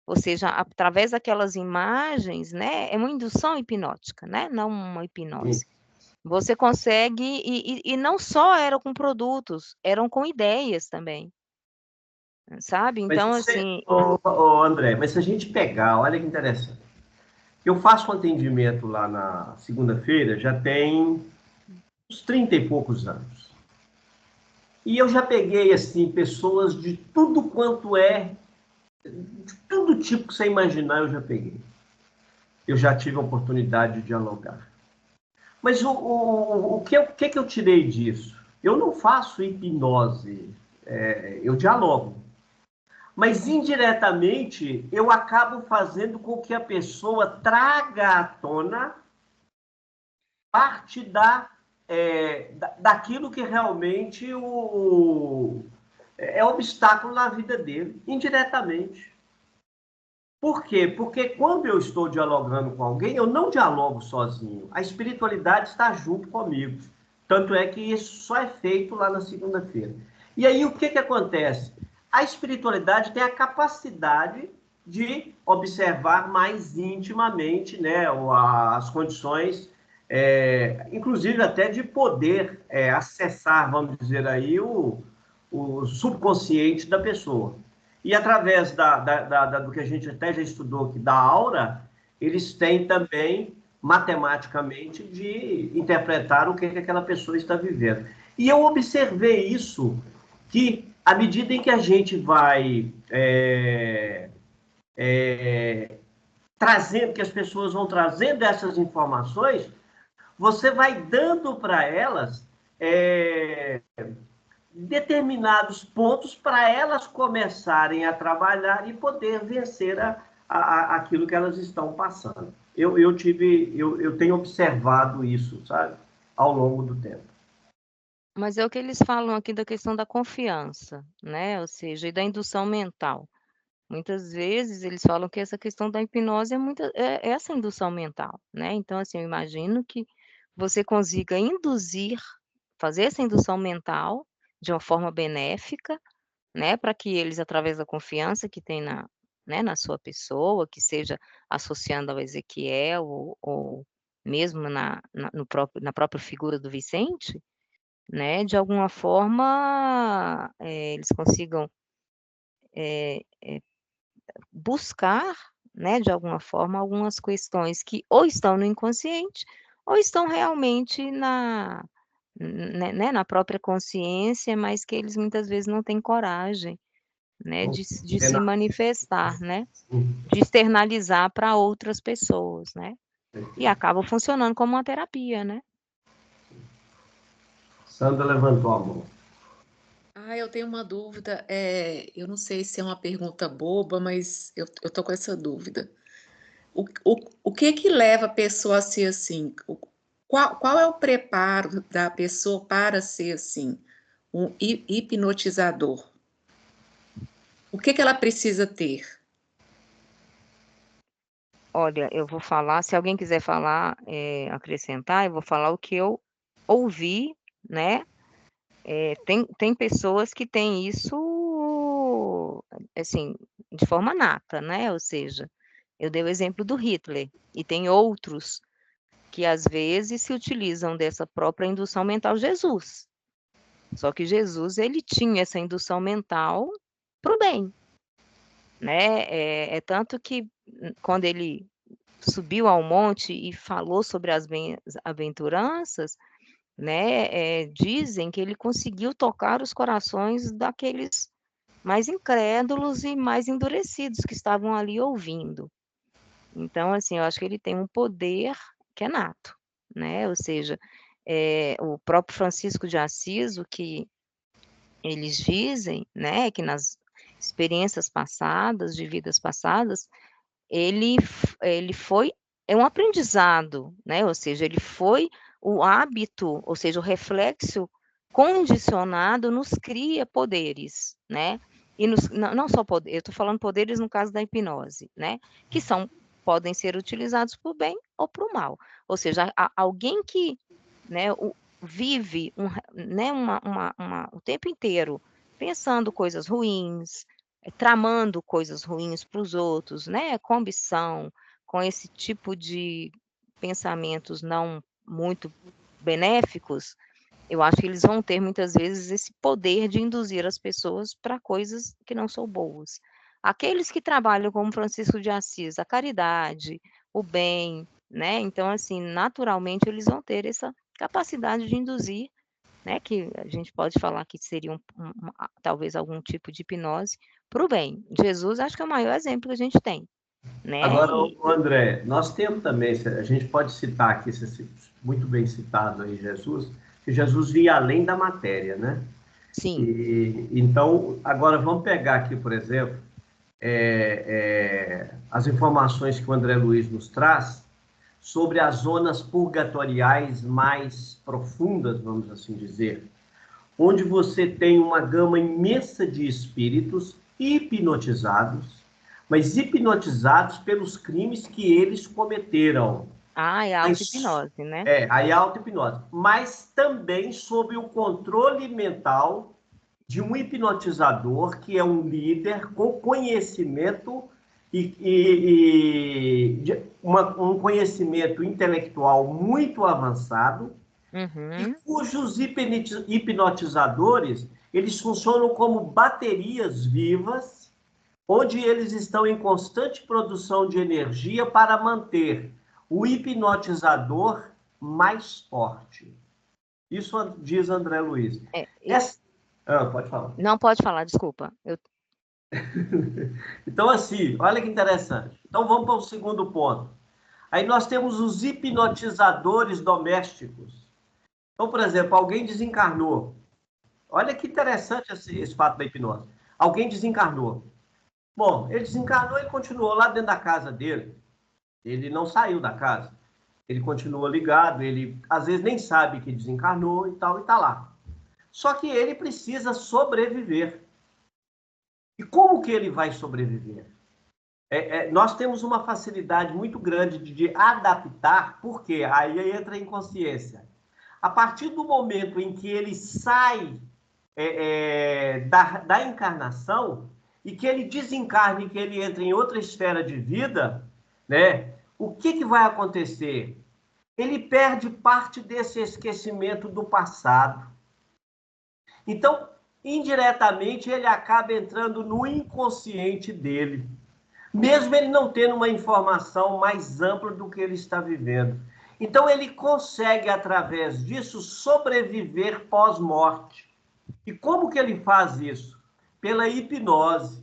Ou seja, através daquelas imagens, né, é uma indução hipnótica, né, não uma hipnose. Você consegue, e não só eram com produtos, eram com ideias também. Sabe? Mas Então, você, assim, André, mas se a gente pegar, olha que interessante. Eu faço um atendimento lá na segunda-feira, já tem uns 30 e poucos anos. E eu já peguei, assim, pessoas de tudo quanto de todo tipo que você imaginar, eu já peguei. Eu já tive a oportunidade de dialogar. Mas o que eu tirei disso? Eu não faço hipnose, eu dialogo. Mas indiretamente eu acabo fazendo com que a pessoa traga à tona parte daquilo que realmente é obstáculo na vida dele, indiretamente. Por quê? Porque quando eu estou dialogando com alguém, eu não dialogo sozinho. A espiritualidade está junto comigo. Tanto é que isso só é feito lá na segunda-feira. E aí o que acontece? A espiritualidade tem a capacidade de observar mais intimamente, né, as condições, inclusive até de poder acessar, vamos dizer aí, o subconsciente da pessoa. E através do que a gente até já estudou aqui, da aura, eles têm também, matematicamente, de interpretar o que aquela pessoa está vivendo. E eu observei isso, que à medida em que a gente vai trazendo, que as pessoas vão trazendo essas informações, você vai dando para elas determinados pontos para elas começarem a trabalhar e poder vencer aquilo que elas estão passando. Eu tenho observado isso, sabe, ao longo do tempo. mas é o que eles falam aqui da questão da confiança, né? Ou seja, e da indução mental. Muitas vezes eles falam que essa questão da hipnose é essa indução mental, né? Então, assim, eu imagino que você consiga fazer essa indução mental de uma forma benéfica, né? Para que eles, através da confiança que tem na sua pessoa, que seja associando ao Ezequiel ou mesmo na própria figura do Vicente, né? De alguma forma, eles consigam buscar, né, de alguma forma, algumas questões que ou estão no inconsciente ou estão realmente na própria consciência, mas que eles muitas vezes não têm coragem, né, de se manifestar, né, de externalizar para outras pessoas, né, e acaba funcionando como uma terapia, né. Sandra levantou a mão. Eu tenho uma dúvida. Eu não sei se é uma pergunta boba, mas eu tô com essa dúvida. O que leva a pessoa a ser assim? Qual é o preparo da pessoa para ser assim, um hipnotizador? O que ela precisa ter? Olha, eu vou falar, se alguém quiser falar, acrescentar, eu vou falar o que eu ouvi, né. Tem pessoas que têm isso, assim, de forma nata, né, ou seja, Eu dei o exemplo do Hitler, e tem outros que às vezes se utilizam dessa própria indução mental. Jesus. Só que Jesus, ele tinha essa indução mental para o bem, né? É tanto que quando ele subiu ao monte e falou sobre as bem-aventuranças, né? Dizem que ele conseguiu tocar os corações daqueles mais incrédulos e mais endurecidos que estavam ali ouvindo. Então, assim, eu acho que ele tem um poder que é nato, né? Ou seja, o próprio Francisco de Assis, o que eles dizem, né, que nas experiências passadas, de vidas passadas, ele foi um aprendizado, né? Ou seja, ele foi o hábito, ou seja, o reflexo condicionado nos cria poderes, né? E não só poder, eu estou falando poderes no caso da hipnose, né? Que podem ser utilizados para o bem ou para o mal. Ou seja, alguém que, né, vive né, o tempo inteiro pensando coisas ruins, tramando coisas ruins para os outros, né? Com ambição, com esse tipo de pensamentos não muito benéficos, eu acho que eles vão ter muitas vezes esse poder de induzir as pessoas para coisas que não são boas. Aqueles que trabalham como Francisco de Assis, a caridade, o bem, né? Então, assim, naturalmente eles vão ter essa capacidade de induzir, né? Que a gente pode falar que seria talvez algum tipo de hipnose para o bem. Jesus, acho que é o maior exemplo que a gente tem, né? Agora, André, nós temos também, a gente pode citar aqui, muito bem citado aí, Jesus, que Jesus via além da matéria, né? Sim. Então, agora vamos pegar aqui, por exemplo, as informações que o André Luiz nos traz sobre as zonas purgatoriais mais profundas, vamos assim dizer, onde você tem uma gama imensa de espíritos hipnotizados, mas hipnotizados pelos crimes que eles cometeram. É auto-hipnose, né? Aí é auto-hipnose. Mas também sob o controle mental de um hipnotizador que é um líder com conhecimento um conhecimento intelectual muito avançado, e cujos hipnotizadores, eles funcionam como baterias vivas, onde eles estão em constante produção de energia para manter o hipnotizador mais forte. Isso diz André Luiz. Pode falar. Não, pode falar, desculpa. Então, assim, olha que interessante. Então, vamos para o segundo ponto. Aí nós temos os hipnotizadores domésticos. Então, por exemplo, alguém desencarnou. Olha que interessante esse fato da hipnose. Alguém desencarnou. Bom, ele desencarnou e continuou lá dentro da casa dele. Ele não saiu da casa. Ele continua ligado, ele às vezes nem sabe que desencarnou e tal, e está lá. Só que ele precisa sobreviver. E como que ele vai sobreviver? Nós temos uma facilidade muito grande de adaptar, porque aí entra a inconsciência. A partir do momento em que ele sai da encarnação e que ele desencarne, que ele entra em outra esfera de vida, né? O que vai acontecer? Ele perde parte desse esquecimento do passado. Então, indiretamente, ele acaba entrando no inconsciente dele, mesmo ele não tendo uma informação mais ampla do que ele está vivendo. Então, ele consegue, através disso, sobreviver pós-morte. E como que ele faz isso? Pela hipnose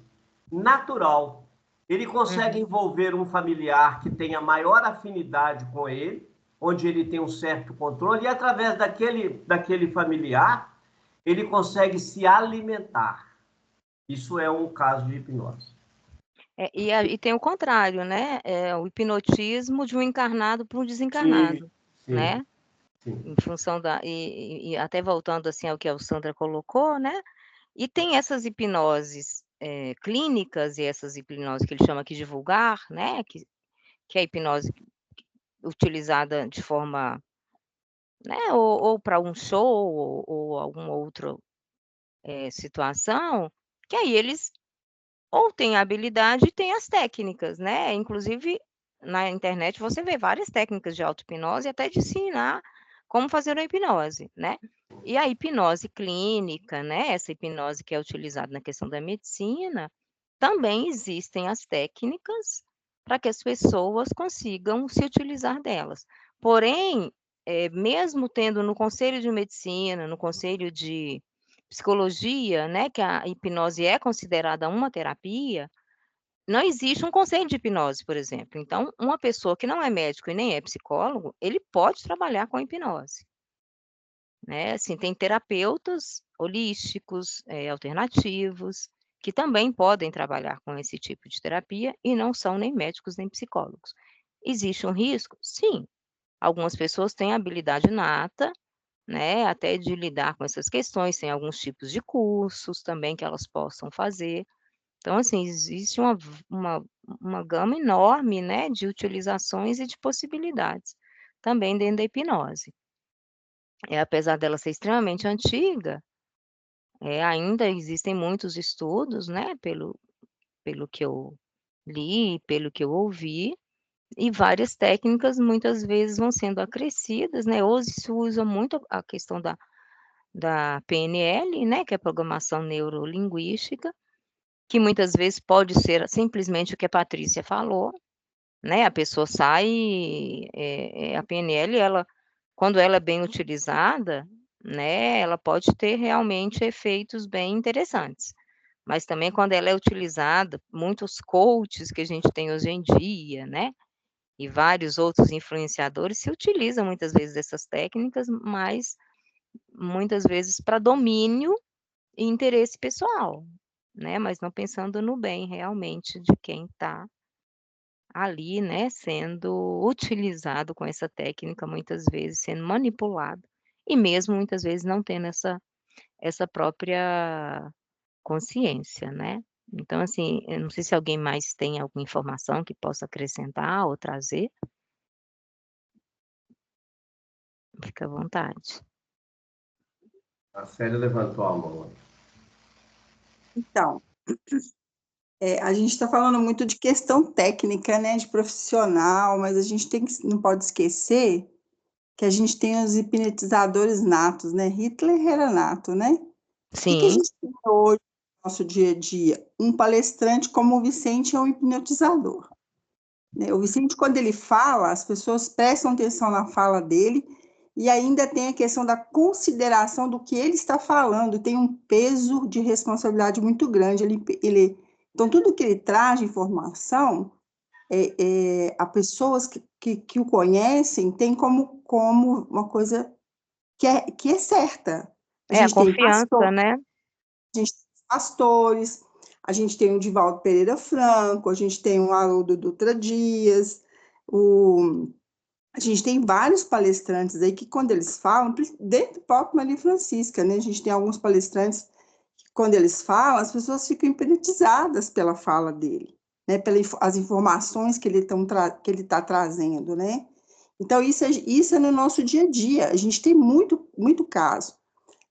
natural. Ele consegue envolver um familiar que tenha maior afinidade com ele, onde ele tem um certo controle, e através daquele familiar, ele consegue se alimentar. Isso é um caso de hipnose. E tem o contrário, né? O hipnotismo de um encarnado para um desencarnado, sim, né? Sim. Em função e até voltando assim ao que a Sandra colocou, né? E tem essas hipnoses clínicas e essas hipnoses que ele chama aqui de vulgar, né? Que é a hipnose utilizada de forma, né? Ou para um show ou alguma outra situação, que aí eles ou tem a habilidade e tem as técnicas, né? Inclusive, na internet você vê várias técnicas de auto-hipnose, até de ensinar como fazer a hipnose, né? E a hipnose clínica, né? Essa hipnose que é utilizada na questão da medicina, também existem as técnicas para que as pessoas consigam se utilizar delas. Porém, mesmo tendo no Conselho de Medicina, no Conselho de Psicologia, né, que a hipnose é considerada uma terapia, não existe um conselho de hipnose, por exemplo. Então, uma pessoa que não é médico e nem é psicólogo, ele pode trabalhar com a hipnose, né? Assim, tem terapeutas holísticos, alternativos, que também podem trabalhar com esse tipo de terapia e não são nem médicos nem psicólogos. Existe um risco? Sim. Algumas pessoas têm habilidade inata, né, até de lidar com essas questões, tem alguns tipos de cursos também que elas possam fazer. Então, assim, existe uma gama enorme, né, de utilizações e de possibilidades também dentro da hipnose. Apesar dela ser extremamente antiga, ainda existem muitos estudos, né, pelo que eu li, pelo que eu ouvi, e várias técnicas muitas vezes vão sendo acrescidas, né, hoje se usa muito a questão da PNL, né, que é a programação neurolinguística, que muitas vezes pode ser simplesmente o que a Patrícia falou, né, a pessoa sai, a PNL, quando ela é bem utilizada, né, ela pode ter realmente efeitos bem interessantes. Mas também quando ela é utilizada, muitos coaches que a gente tem hoje em dia, né, e vários outros influenciadores se utilizam muitas vezes dessas técnicas, mas muitas vezes para domínio e interesse pessoal, né, mas não pensando no bem realmente de quem está ali, né, sendo utilizado com essa técnica, muitas vezes sendo manipulado, e mesmo muitas vezes não tendo essa própria consciência, né. Então, assim, eu não sei se alguém mais tem alguma informação que possa acrescentar ou trazer. Fica à vontade. A Célia levantou a mão. Então, a gente está falando muito de questão técnica, né, de profissional, mas a gente não pode esquecer que a gente tem os hipnotizadores natos, né? Hitler era nato, né? O que a Sim, gente tem hoje no nosso dia a dia? Um palestrante como o Vicente é um hipnotizador, né? O Vicente, quando ele fala, as pessoas prestam atenção na fala dele e ainda tem a questão da consideração do que ele está falando, tem um peso de responsabilidade muito grande. Então, tudo que ele traz de informação, a pessoas que o conhecem tem como uma coisa que é certa. A a gente tem confiança, né. a gente tem pastores, a gente tem o Divaldo Pereira Franco, a gente tem o Haroldo Dutra Dias, a gente tem vários palestrantes aí que, quando eles falam, dentro do próprio Maria Francisca, né? A gente tem alguns palestrantes que, quando eles falam, as pessoas ficam hipnotizadas pela fala dele, né? Pelas informações que ele está trazendo, né? Então, isso é no nosso dia a dia. A gente tem muito, muito caso.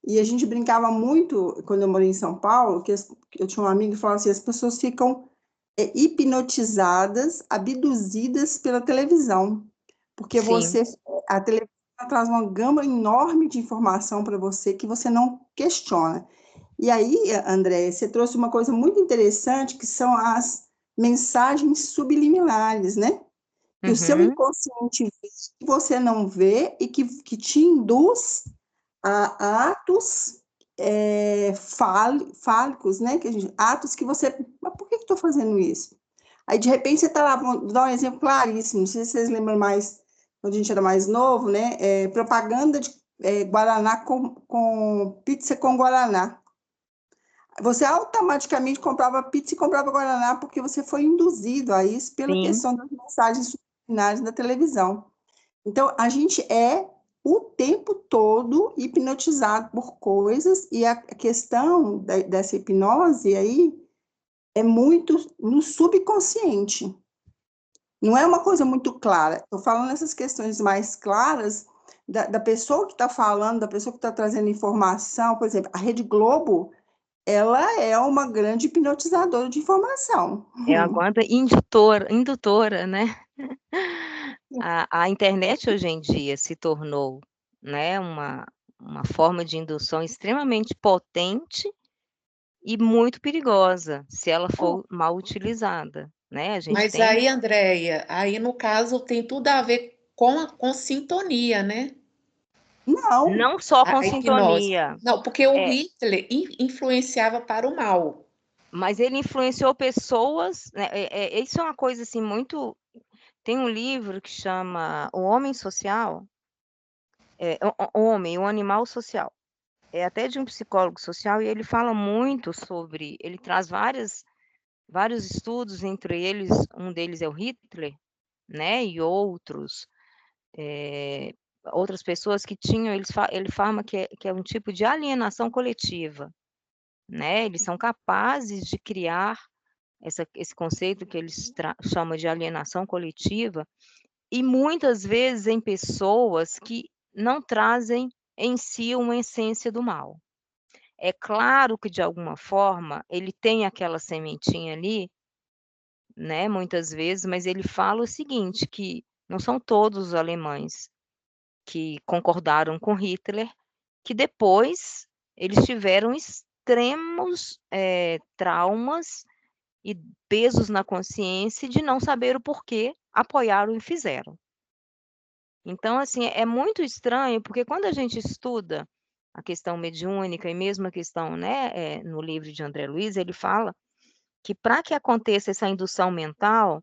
E a gente brincava muito, quando eu morei em São Paulo, que eu tinha um amigo que falava assim, as pessoas ficam hipnotizadas, abduzidas pela televisão, porque Sim, a televisão traz uma gama enorme de informação para você que você não questiona. E aí, André, você trouxe uma coisa muito interessante, que são as mensagens subliminares, né? Que o seu uhum, inconsciente vê, que você não vê, e que te induz a atos fálicos, né? Atos que você... Mas por que eu estou fazendo isso? Aí, de repente, você está lá, vou dar um exemplo claríssimo, não sei se vocês lembram mais, quando a gente era mais novo, né? Propaganda de Guaraná com pizza com Guaraná. Você automaticamente comprava pizza e comprava Guaraná porque você foi induzido a isso pela sim. questão das mensagens subliminares da televisão. Então, a gente é o tempo todo hipnotizado por coisas, e a questão dessa hipnose aí é muito no subconsciente. Não é uma coisa muito clara. Estou falando essas questões mais claras da pessoa que está falando, da pessoa que está trazendo informação. Por exemplo, a Rede Globo ela é uma grande hipnotizadora de informação. É uma banda indutora, né? A internet hoje em dia se tornou, né, uma forma de indução extremamente potente e muito perigosa, se ela for mal utilizada, né? A gente Mas tem... aí, Andréia, aí no caso tem tudo a ver com sintonia, né? Não, Não só com A hipnose. sintonia, Não, porque o Hitler influenciava para o mal. mas ele influenciou pessoas, né? Isso é uma coisa assim muito... Tem um livro que chama O Homem Social, o Homem, o Animal Social. É até de um psicólogo social, e ele fala muito sobre... Ele traz vários estudos, entre eles, um deles é o Hitler, né? E outras pessoas que tinham... Ele fala que é um tipo de alienação coletiva, né? Eles são capazes de criar esse conceito que eles chamam de alienação coletiva, e muitas vezes em pessoas que não trazem em si uma essência do mal. É claro que, de alguma forma, ele tem aquela sementinha ali, né, muitas vezes, mas ele fala o seguinte, que não são todos os alemães que concordaram com Hitler, que depois eles tiveram extremos traumas e pesos na consciência de não saber o porquê apoiaram e fizeram. Então, assim, é muito estranho, porque quando a gente estuda a questão mediúnica e mesmo a questão, né, no livro de André Luiz, ele fala que para que aconteça essa indução mental,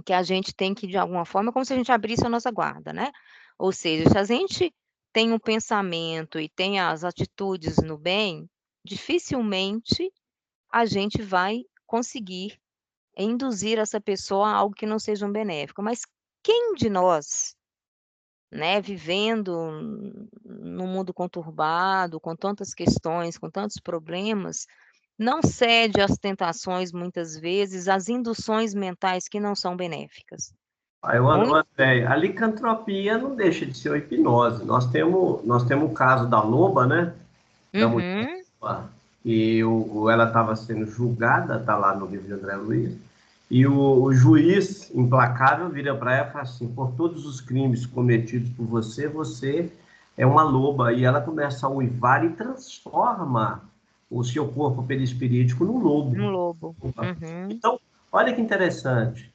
que a gente tem que, de alguma forma, é como se a gente abrisse a nossa guarda, né? Ou seja, se a gente tem um pensamento e tem as atitudes no bem, dificilmente a gente vai conseguir induzir essa pessoa a algo que não seja um benéfico. Mas quem de nós, né, vivendo num mundo conturbado, com tantas questões, com tantos problemas, não cede às tentações, muitas vezes, às induções mentais que não são benéficas? Aí, André, a licantropia não deixa de ser uma hipnose. Nós temos o caso da loba, né? Da mulher, e ela estava sendo julgada, está lá no livro de André Luiz, e o juiz implacável vira para ela e fala assim: por todos os crimes cometidos por você, você é uma loba. E ela começa a uivar e transforma o seu corpo perispirítico num lobo. Um lobo. Então, olha que interessante,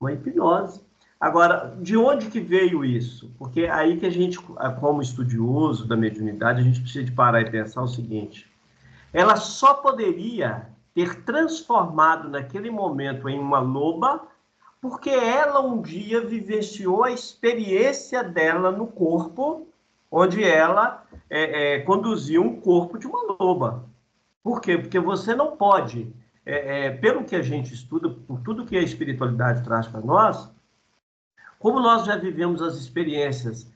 uma hipnose. Agora, de onde que veio isso? Porque aí que a gente, como estudioso da mediunidade, a gente precisa de parar e pensar o seguinte: ela só poderia ter transformado naquele momento em uma loba porque ela um dia vivenciou a experiência dela no corpo, onde ela conduzia um corpo de uma loba. Por quê? Porque você não pode, pelo que a gente estuda, por tudo que a espiritualidade traz para nós, como nós já vivemos as experiências,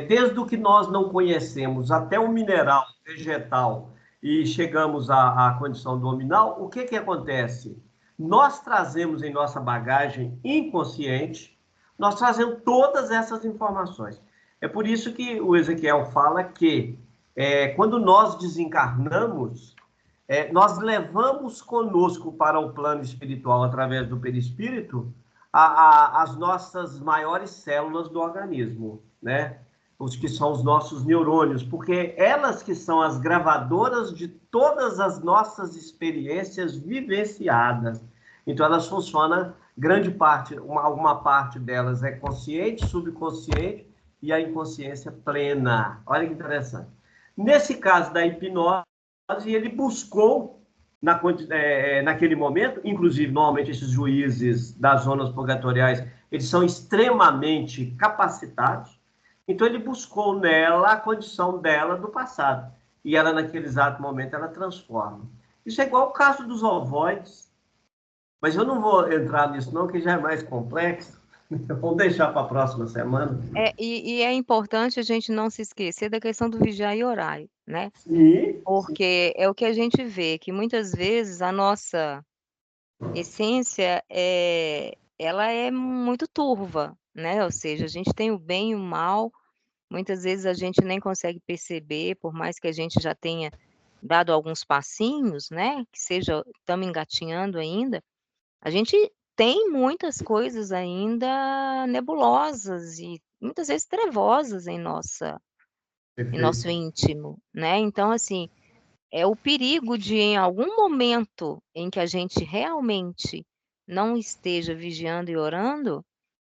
desde o que nós não conhecemos até o mineral, vegetal, e chegamos à condição nominal, o que acontece? Nós trazemos em nossa bagagem inconsciente, nós trazemos todas essas informações. É por isso que o Ezequiel fala que, quando nós desencarnamos, nós levamos conosco para o plano espiritual, através do perispírito, as nossas maiores células do organismo, né? Os que são os nossos neurônios, porque elas que são as gravadoras de todas as nossas experiências vivenciadas. Então, elas funcionam, grande parte, alguma parte delas é consciente, subconsciente, e a inconsciência plena. Olha que interessante. Nesse caso da hipnose, ele buscou, naquele momento, inclusive, normalmente, esses juízes das zonas purgatoriais, eles são extremamente capacitados. Então, ele buscou nela a condição dela do passado. E ela, naquele exato momento, ela transforma. Isso é igual ao caso dos ovoides. Mas eu não vou entrar nisso, não, que já é mais complexo. Vamos deixar para a próxima semana. E é importante a gente não se esquecer da questão do vigiar e orar, né? Sim. Porque é o que a gente vê, que muitas vezes a nossa essência ela é muito turva, né? Ou seja, a gente tem o bem e o mal, muitas vezes a gente nem consegue perceber, por mais que a gente já tenha dado alguns passinhos, né, que seja, estamos engatinhando ainda, a gente tem muitas coisas ainda nebulosas e muitas vezes trevosas em nosso Perfeito. íntimo, né? Então, assim, é o perigo de, em algum momento em que a gente realmente não esteja vigiando e orando,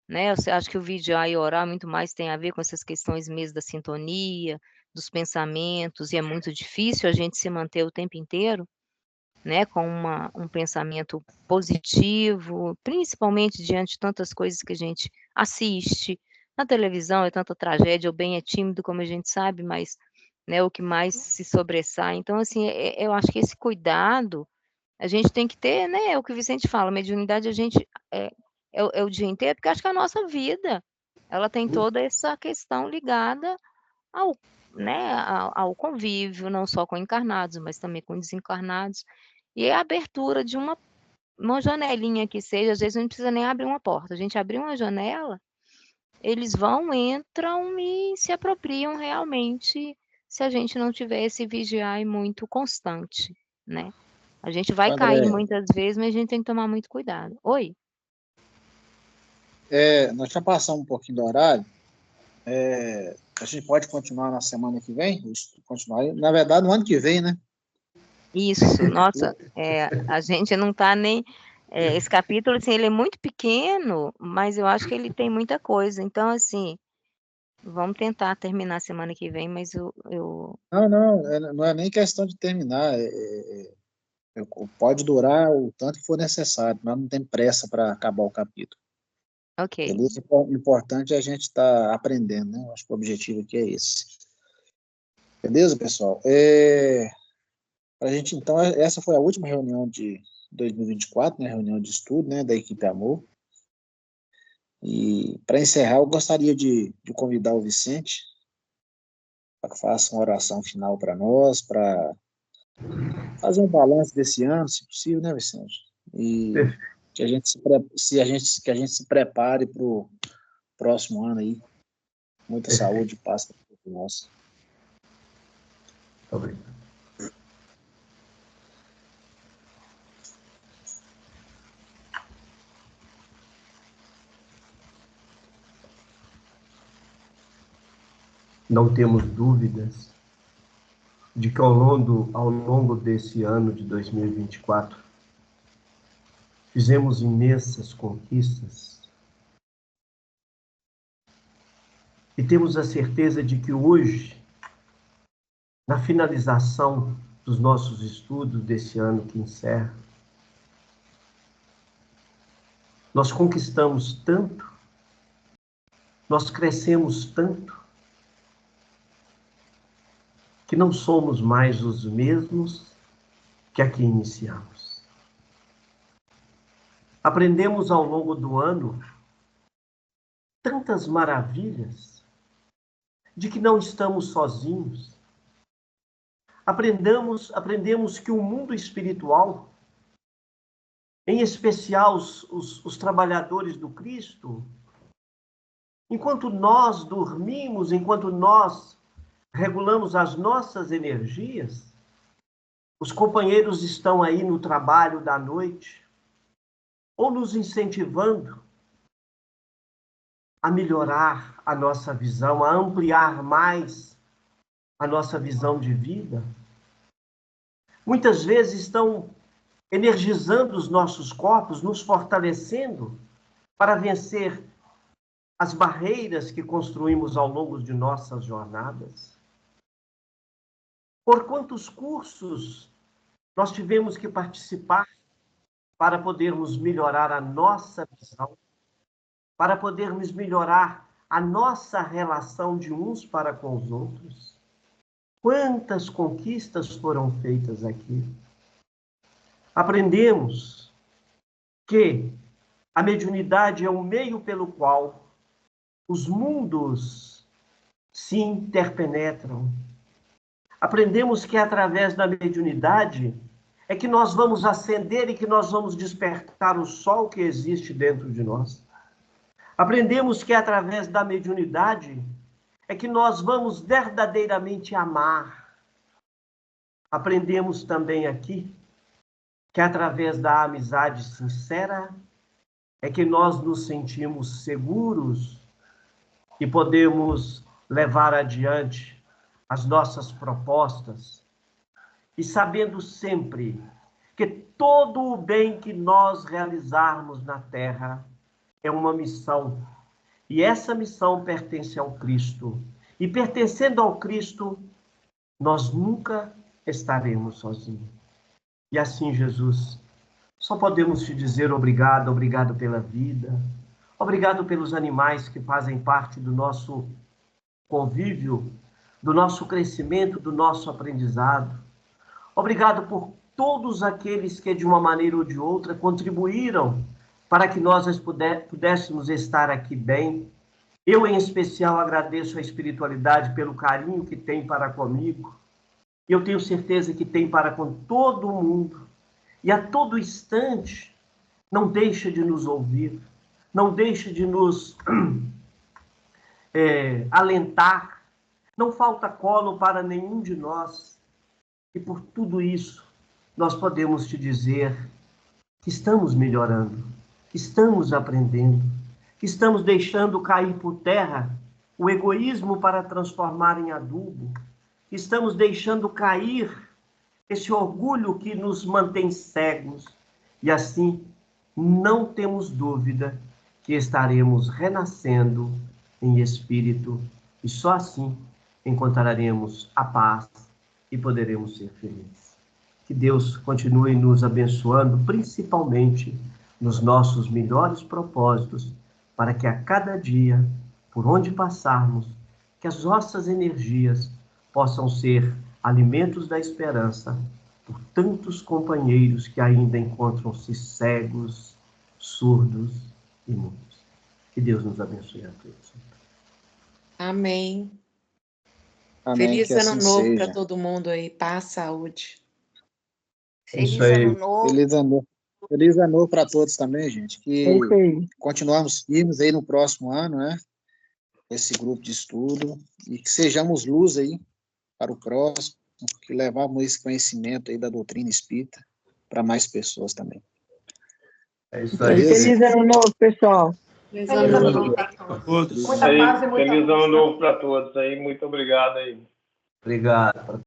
né? Eu acho que o vigiar e orar muito mais tem a ver com essas questões mesmo da sintonia, dos pensamentos, e é muito difícil a gente se manter o tempo inteiro, né, com um pensamento positivo, principalmente diante de tantas coisas que a gente assiste. Na televisão é tanta tragédia, o bem é tímido, como a gente sabe, mas, né, o que mais se sobressai. Então, assim, eu acho que esse cuidado a gente tem que ter, né, é o que o Vicente fala, mediunidade a gente é o dia inteiro, porque acho que a nossa vida, ela tem toda essa questão ligada ao, né, ao convívio, não só com encarnados, mas também com desencarnados. E a abertura de uma janelinha que seja, às vezes não precisa nem abrir uma porta. A gente abrir uma janela, eles vão, entram e se apropriam realmente, se a gente não tiver esse vigiar muito constante, né? A gente vai cair André, muitas vezes, mas a gente tem que tomar muito cuidado. Oi? nós já passamos um pouquinho do horário. A gente pode continuar na semana que vem? Continuar, na verdade, no ano que vem, né? Isso, nossa, a gente não está nem... esse capítulo, assim, ele é muito pequeno, mas eu acho que ele tem muita coisa. Então, assim, vamos tentar terminar semana que vem, mas Não, não é nem questão de terminar. Pode durar o tanto que for necessário, mas não tem pressa para acabar o capítulo. Ok. Beleza? O importante é a gente estar aprendendo, né? Eu acho que o objetivo aqui é esse. Beleza, pessoal? A gente, então, essa foi a última reunião de 2024, né? Reunião de estudo, né? Da equipe Amor. E, para encerrar, eu gostaria de convidar o Vicente para que faça uma oração final para nós, para fazer um balanço desse ano, se possível, né, Vicente? E que a gente que a gente se prepare para o próximo ano aí. Muita saúde e paz para todos nós. Obrigado. Não temos dúvidas de que ao longo desse ano de 2024, fizemos imensas conquistas e temos a certeza de que hoje, na finalização dos nossos estudos desse ano que encerra, nós conquistamos tanto, nós crescemos tanto, que não somos mais os mesmos que aqui iniciamos. Aprendemos ao longo do ano tantas maravilhas de que não estamos sozinhos. Aprendemos que o mundo espiritual, em especial os trabalhadores do Cristo, enquanto nós dormimos, enquanto nós regulamos as nossas energias, os companheiros estão aí no trabalho da noite, ou nos incentivando a melhorar a nossa visão, a ampliar mais a nossa visão de vida. Muitas vezes estão energizando os nossos corpos, nos fortalecendo para vencer as barreiras que construímos ao longo de nossas jornadas. Por quantos cursos nós tivemos que participar para podermos melhorar a nossa visão, para podermos melhorar a nossa relação de uns para com os outros? Quantas conquistas foram feitas aqui? Aprendemos que a mediunidade é o meio pelo qual os mundos se interpenetram. Aprendemos que através da mediunidade é que nós vamos acender e que nós vamos despertar o sol que existe dentro de nós. Aprendemos que através da mediunidade é que nós vamos verdadeiramente amar. aprendemos também aqui que através da amizade sincera é que nós nos sentimos seguros e podemos levar adiante as nossas propostas e sabendo sempre que todo o bem que nós realizarmos na terra é uma missão. E essa missão pertence ao Cristo. E pertencendo ao Cristo, nós nunca estaremos sozinhos. E assim, Jesus, só podemos te dizer obrigado, obrigado pela vida, obrigado pelos animais que fazem parte do nosso convívio, do nosso crescimento, do nosso aprendizado. Obrigado por todos aqueles que, de uma maneira ou de outra, contribuíram para que nós pudéssemos estar aqui bem. Eu, em especial, agradeço a espiritualidade pelo carinho que tem para comigo. E eu tenho certeza que tem para com todo mundo. E a todo instante, não deixa de nos ouvir, não deixa de nos alentar. Não falta colo para nenhum de nós. E por tudo isso, nós podemos te dizer que estamos melhorando, que estamos aprendendo, que estamos deixando cair por terra o egoísmo para transformar em adubo, que estamos deixando cair esse orgulho que nos mantém cegos, e assim não temos dúvida que estaremos renascendo em espírito, e só assim encontraremos a paz e poderemos ser felizes. Que Deus continue nos abençoando, principalmente nos nossos melhores propósitos, para que a cada dia, por onde passarmos, que as nossas energias possam ser alimentos da esperança por tantos companheiros que ainda encontram-se cegos, surdos e mudos. Que Deus nos abençoe a todos. Amém. Amém, Feliz que ano assim novo para seja. todo mundo aí. Paz, saúde. Feliz Isso aí. ano novo. Feliz ano novo para todos também, gente. Que É isso aí. continuamos firmes aí no próximo ano, né? Esse grupo de estudo, e que sejamos luz aí para o próximo, que levamos esse conhecimento aí da doutrina espírita para mais pessoas também. É isso aí. Beleza? Feliz ano novo, pessoal. Feliz Feliz ano ano novo. novo a A todos. todos. Muita paz e muita Feliz luz. ano novo para todos aí. Muito obrigado aí. Obrigado.